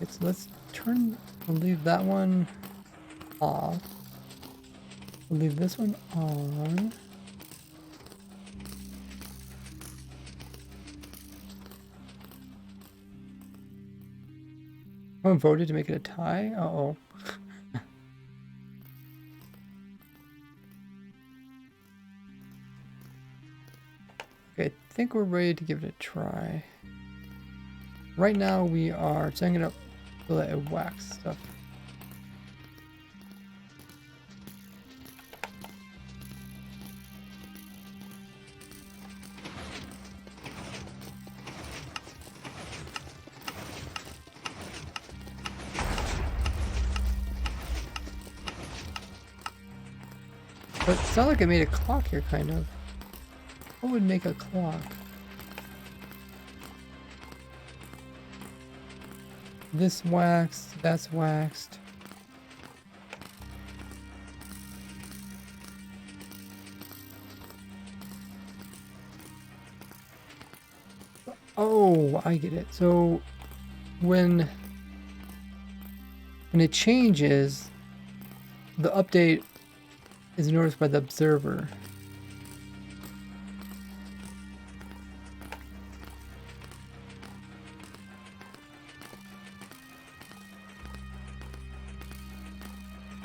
Okay, so let's we'll leave that one off. We'll leave this one on. Someone voted to make it a tie? Uh-oh. Okay, I think we're ready to give it a try. Right now we are setting it up so that it whacks stuff. But it's not like I made a clock here, kind of. What would make a clock? This waxed, that's waxed. Oh, I get it. So when it changes, the update is noticed by the observer.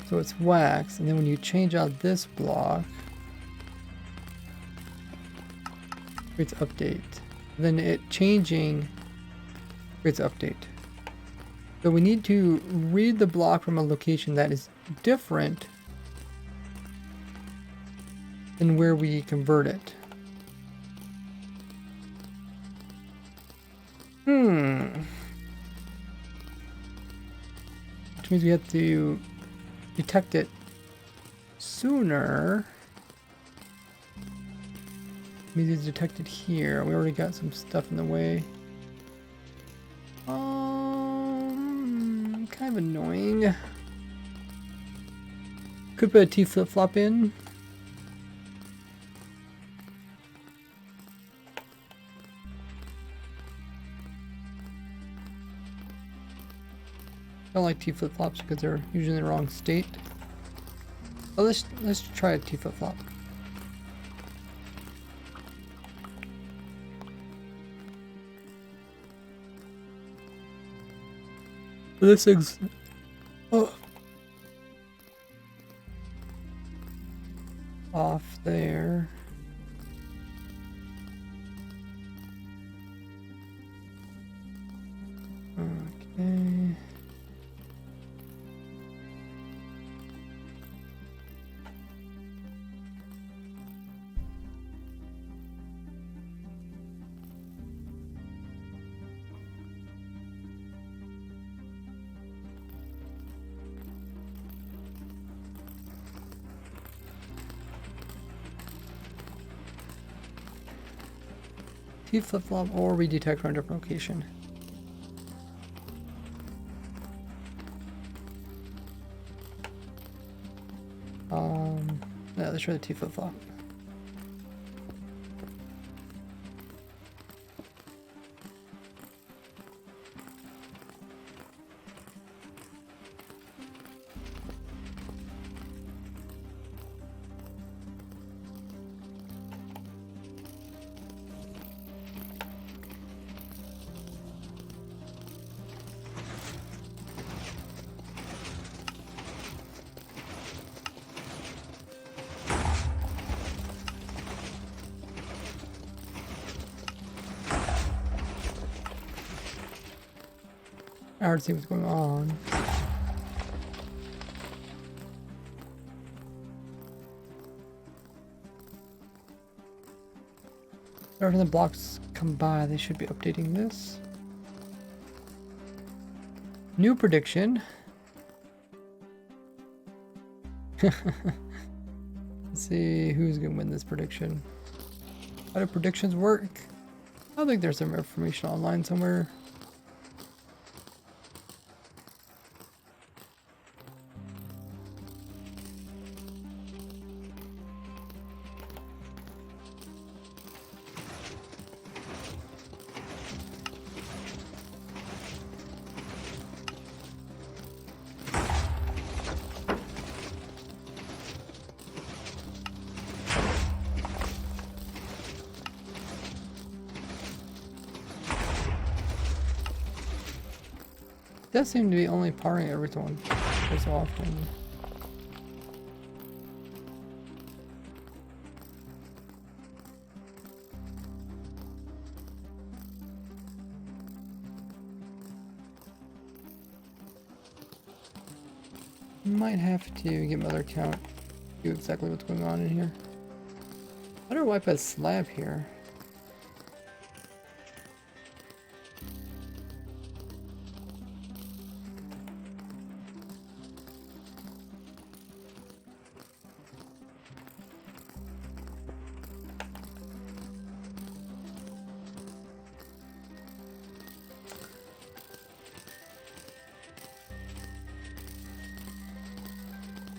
So it's wax, and then when you change out this block, creates update. Then it changing creates update. So we need to read the block from a location that is different than where we convert it. Which means we have to detect it sooner. Means it's detected here. We already got some stuff in the way. Kind of annoying. Could put a T flip-flop in. I don't like T flip-flops because they're usually in the wrong state. Oh, let's try a T flip-flop. This thing's off there. Okay. T flip-flop or we detect from a different location. Yeah, let's try the T flip-flop. I already see what's going on. Every time the blocks come by, they should be updating this. New prediction. Let's see who's gonna win this prediction. How do predictions work? I think there's some information online somewhere. It does seem to be only parring everyone so often. Might have to get my other account, do exactly what's going on in here. I wonder why I put a slab here.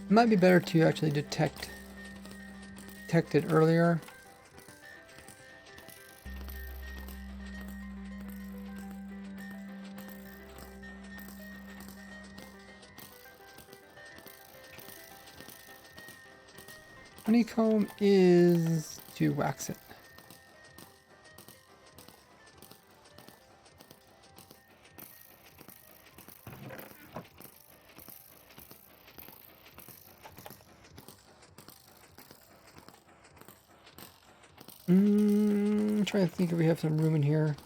It might be better to actually detect it earlier. Honeycomb is to wax it. Trying to think if we have some room in here.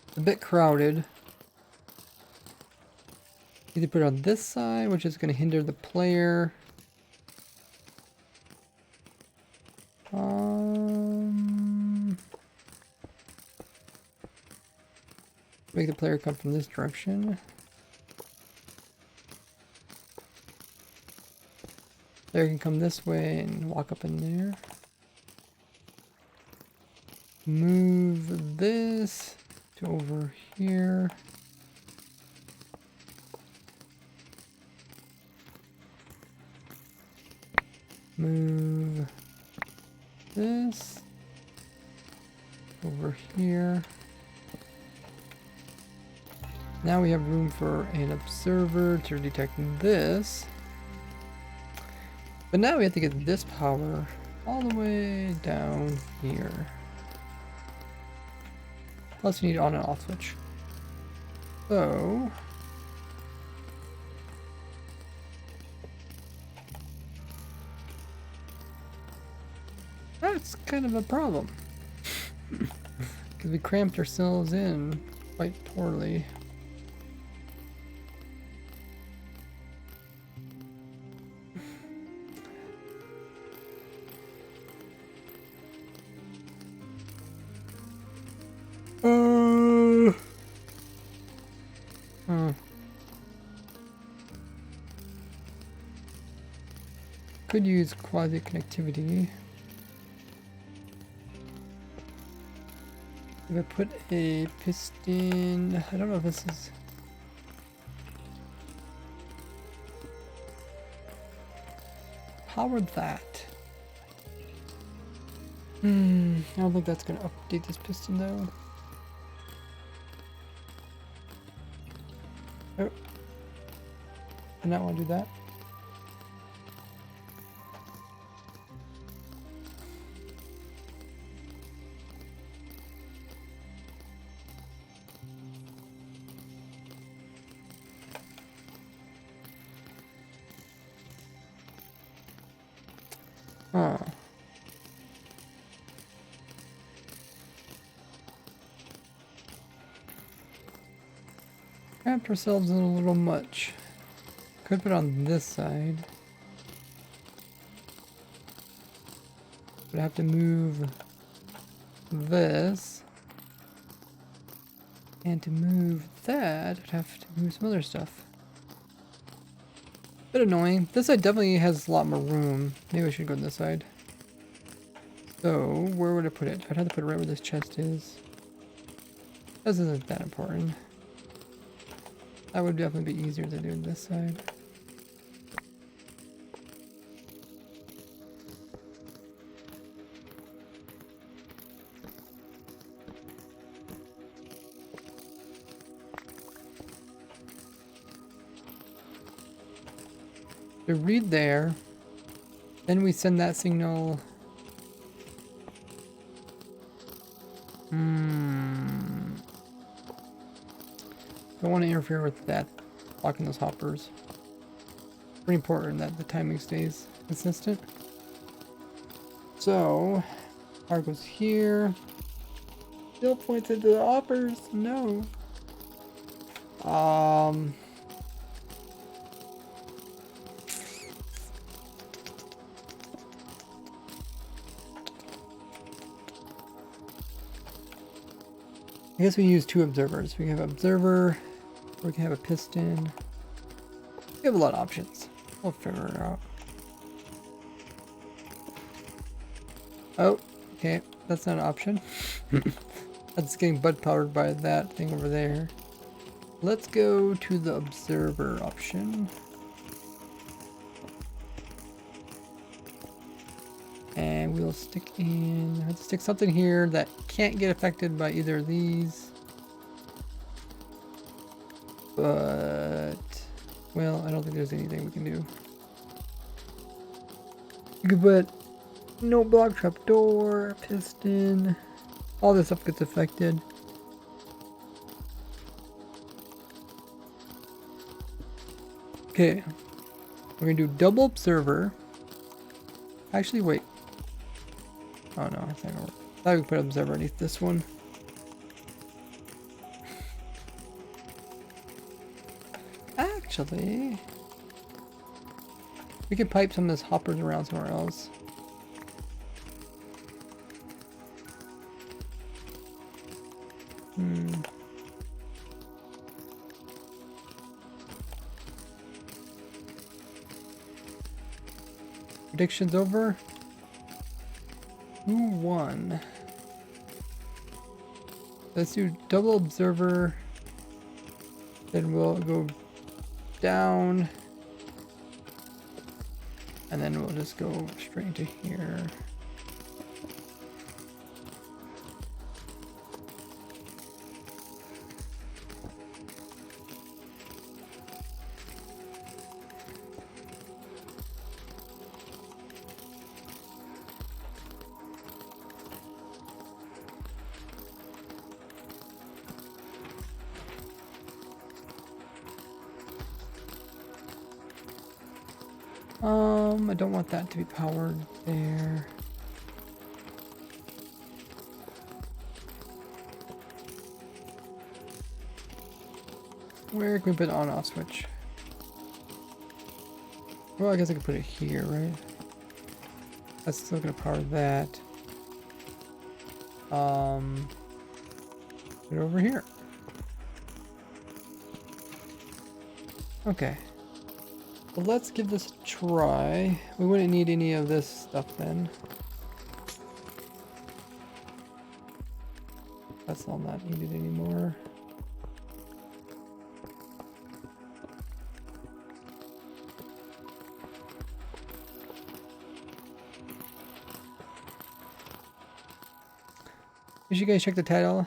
It's a bit crowded. Either put it on this side, which is going to hinder the player. Make the player come from this direction. Player can come this way and walk up in there. Move this to over here. Move this over here. Now we have room for an observer to detect this. But now we have to get this power all the way down here. Plus we need on and off switch. So that's kind of a problem. Because we cramped ourselves in quite poorly. Could use quasi connectivity. If I put a piston, I don't know if this is. Power that. I don't think that's gonna update this piston though. Oh. I not want to do that. Huh. Cramped ourselves in a little much. Could put it on this side. But I have to move this. And to move that, I'd have to move some other stuff. Bit annoying. This side definitely has a lot more room. Maybe I should go to this side. So, where would I put it? I'd have to put it right where this chest is. This isn't that important. That would definitely be easier to do on this side. To read there, then we send that signal. Don't want to interfere with that, blocking those hoppers. Pretty important that the timing stays consistent. So, power goes here. Still points into the hoppers. No. I guess we use two observers. We can have observer, or we can have a piston. We have a lot of options. We'll figure it out. Oh, okay. That's not an option. That's getting bud powered by that thing over there. Let's go to the observer option. I will stick in, let's stick something here that can't get affected by either of these. But, well, I don't think there's anything we can do. You could put no block trap door, piston, all this stuff gets affected. Okay, we're gonna do double observer. Actually, wait. Oh no, that's not gonna work. I thought we could put observer underneath this one. Actually, we could pipe some of this hoppers around somewhere else. Predictions over. Who won? Let's do double observer. Then we'll go down. And then we'll just go straight into here. I don't want that to be powered there. Where can we put an on-off switch? Well, I guess I could put it here, right? That's still gonna power that. Put it over here. Okay. Well, let's give this a try. We wouldn't need any of this stuff then. That's all not needed anymore. Did you guys check the title?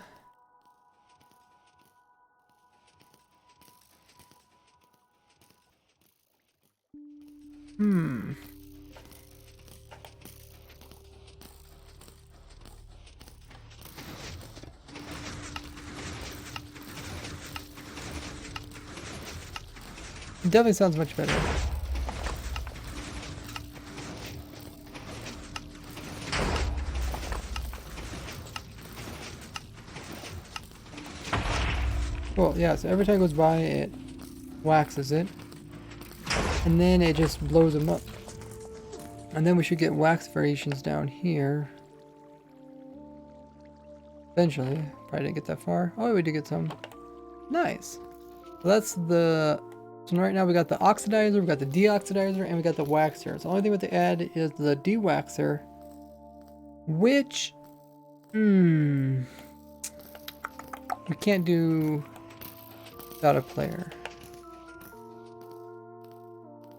It definitely sounds much better. Well, yeah, so every time it goes by, it waxes it. And then it just blows them up. And then we should get wax variations down here. Eventually. Probably didn't get that far. Oh, we did get some. Nice. So that's the... So right now we got the oxidizer, we got the deoxidizer, and we got the waxer. So the only thing we have to add is the dewaxer. Which... we can't do without a player.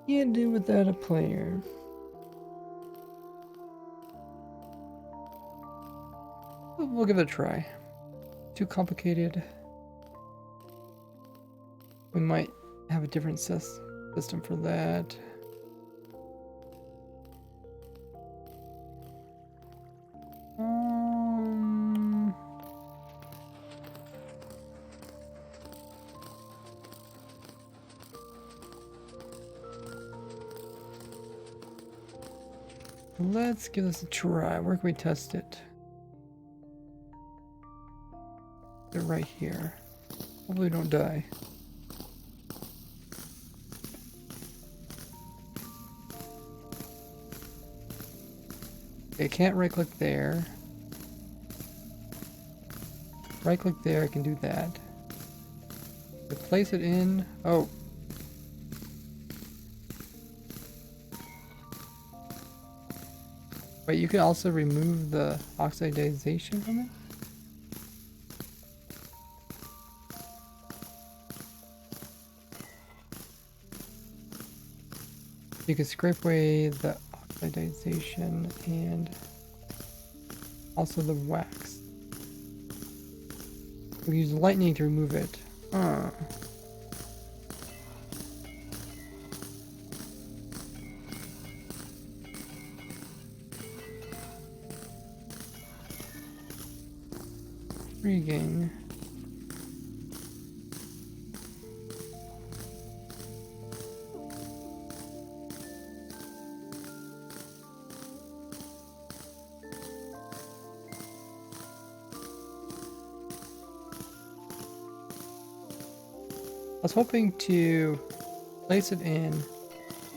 Can't do without a player. We'll give it a try. Too complicated. We might have a different system for that. Let's give this a try. Where can we test it? They're right here. Hopefully we don't die. Okay, I can't right click there. Right click there, I can do that. To place it in. Oh. Wait, you can also remove the oxidization from it? You can scrape away the oxidization and Also the wax. We use lightning to remove it. Intriguing. I was hoping to place it in,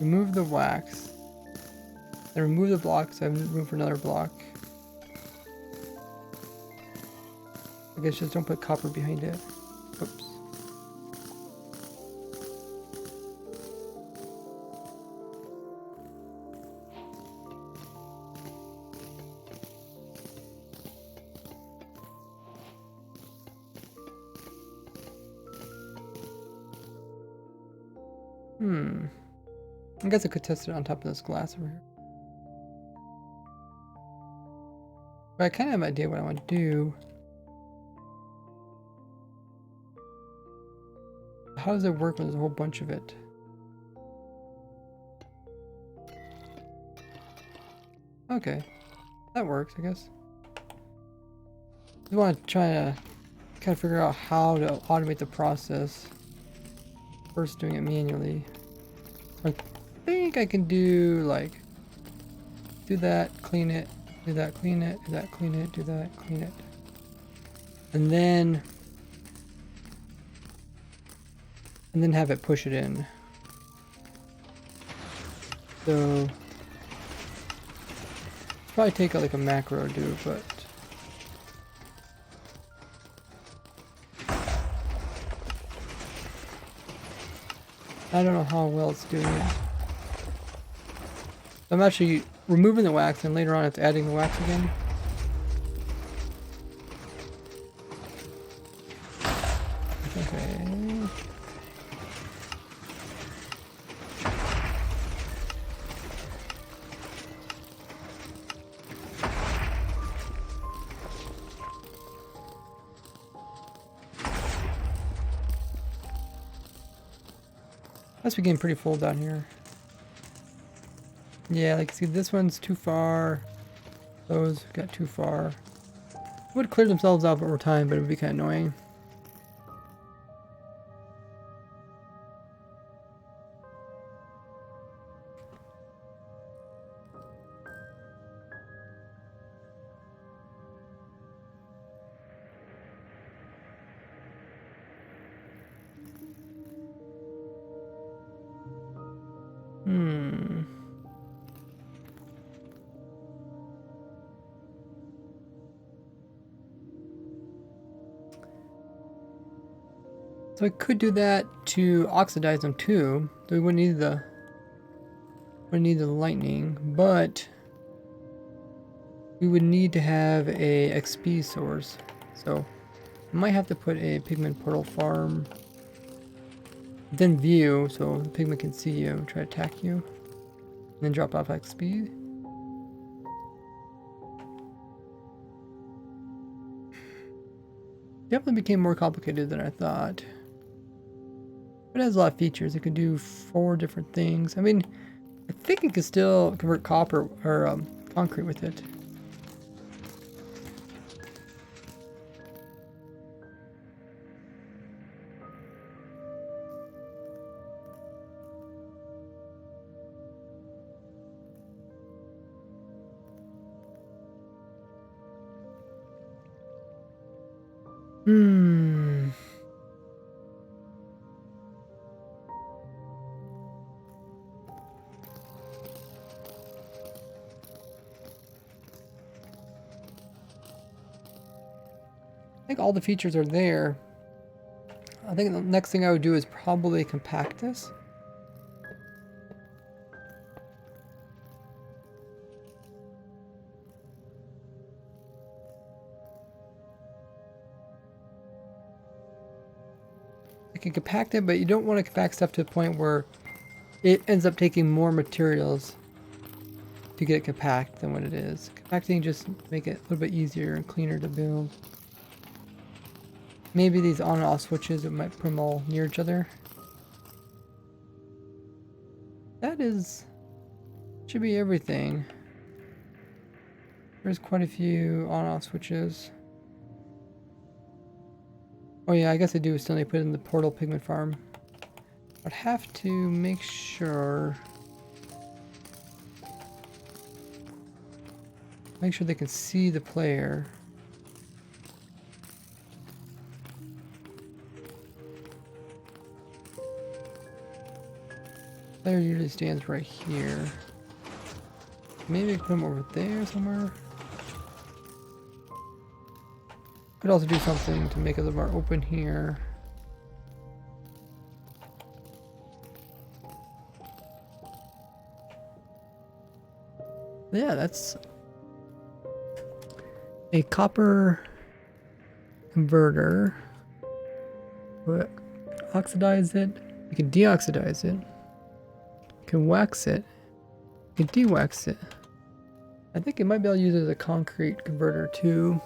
remove the wax, then remove the block, so I have room for another block. I guess just don't put copper behind it. Oops. I guess I could test it on top of this glass over here. But I kind of have an idea what I want to do. How does it work when there's a whole bunch of it? Okay, that works, I guess. I want to try to kind of figure out how to automate the process. First doing it manually. I think I can do like, do that, clean it, do that, clean it, do that, clean it, do that, clean it. And then have it push it in. So probably take like a macro to do, but I don't know how well it's doing it. I'm actually removing the wax and later on it's adding the wax again. Okay. Must be getting pretty full down here. Yeah, like see this one's too far. Those got too far. Would clear themselves out over time, but it would be kind of annoying. So I could do that to oxidize them too. So we wouldn't need the lightning, but we would need to have a XP source. So I might have to put a pigment portal farm, then view so the pigment can see you and try to attack you, and then drop off XP. Definitely became more complicated than I thought. It has a lot of features. It can do 4 different things. I mean, I think it can still convert copper or concrete with it. I think all the features are there. I think the next thing I would do is probably compact this. I can compact it, but you don't want to compact stuff to the point where it ends up taking more materials. to get it compact than what it is. Compacting just make it a little bit easier and cleaner to build. Maybe these on and off switches, it might put them all near each other. That should be everything. There's quite a few on and off switches. Oh yeah, I guess I do still need to put in the portal pigment farm. I'd have to make sure they can see the player. Player usually stands right here. Maybe I can put him over there somewhere. Could also do something to make it a little more open here. Yeah, that's a copper converter. But oxidize it. You can deoxidize it. You can wax it. You can de-wax it. I think it might be able to use it as a concrete converter too.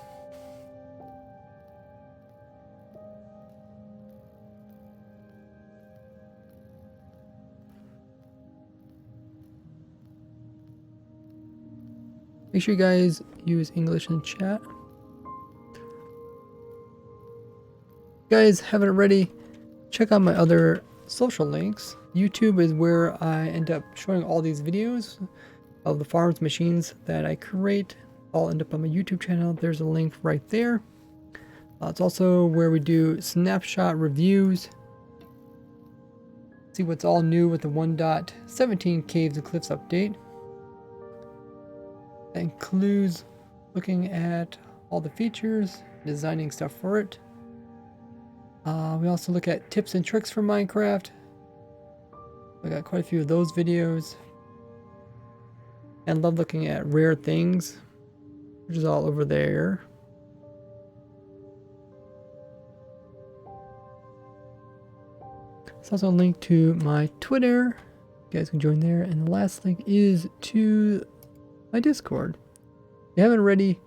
Make sure you guys use English in chat. If you guys haven't already, check out my other social links. YouTube is where I end up showing all these videos of the farms machines that I create. All end up on my YouTube channel. There's a link right there. It's also where we do snapshot reviews. See what's all new with the 1.17 Caves and Cliffs update. That includes looking at all the features, designing stuff for it. We also look at tips and tricks for Minecraft. I got quite a few of those videos. And love looking at rare things, which is all over there. It's also a link to my Twitter. You guys can join there. And the last link is to my Discord. If you haven't already,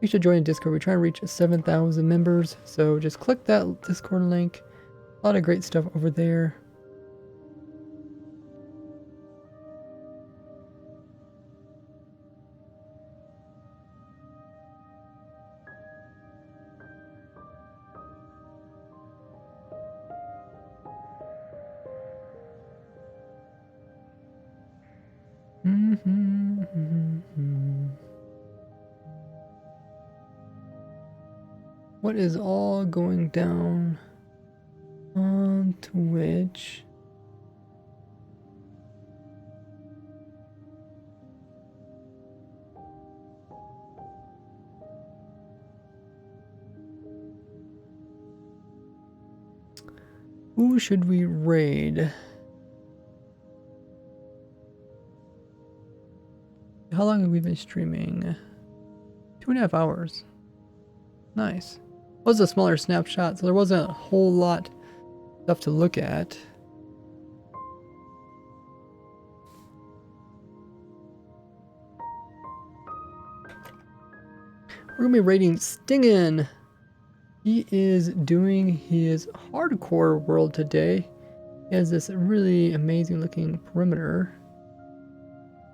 you should join the Discord. We're trying to reach 7,000 members. So just click that Discord link. A lot of great stuff over there. What is all going down on Twitch? Who should we raid? How long have we been streaming? 2.5 hours. Nice. It was a smaller snapshot, so there wasn't a whole lot of stuff to look at. We're gonna be raiding Stingin. He is doing his hardcore world today. He has this really amazing looking perimeter.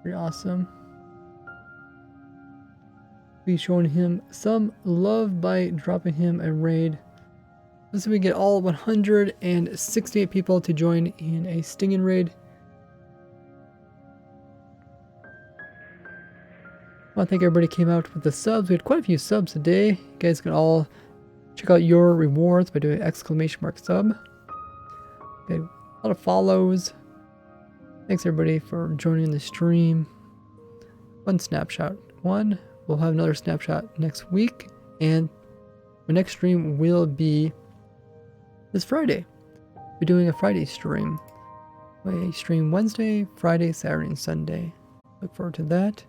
Pretty awesome. Be showing him some love by dropping him a raid. This way we get all 168 people to join in a Stingin raid. I want to thank everybody who came out with the subs. We had quite a few subs today. You guys can all check out your rewards by doing ! Sub. Okay, a lot of follows. Thanks everybody for joining the stream. One snapshot. We'll have another snapshot next week, and my next stream will be this Friday. We're doing a Friday stream. I stream Wednesday, Friday, Saturday, and Sunday. Look forward to that.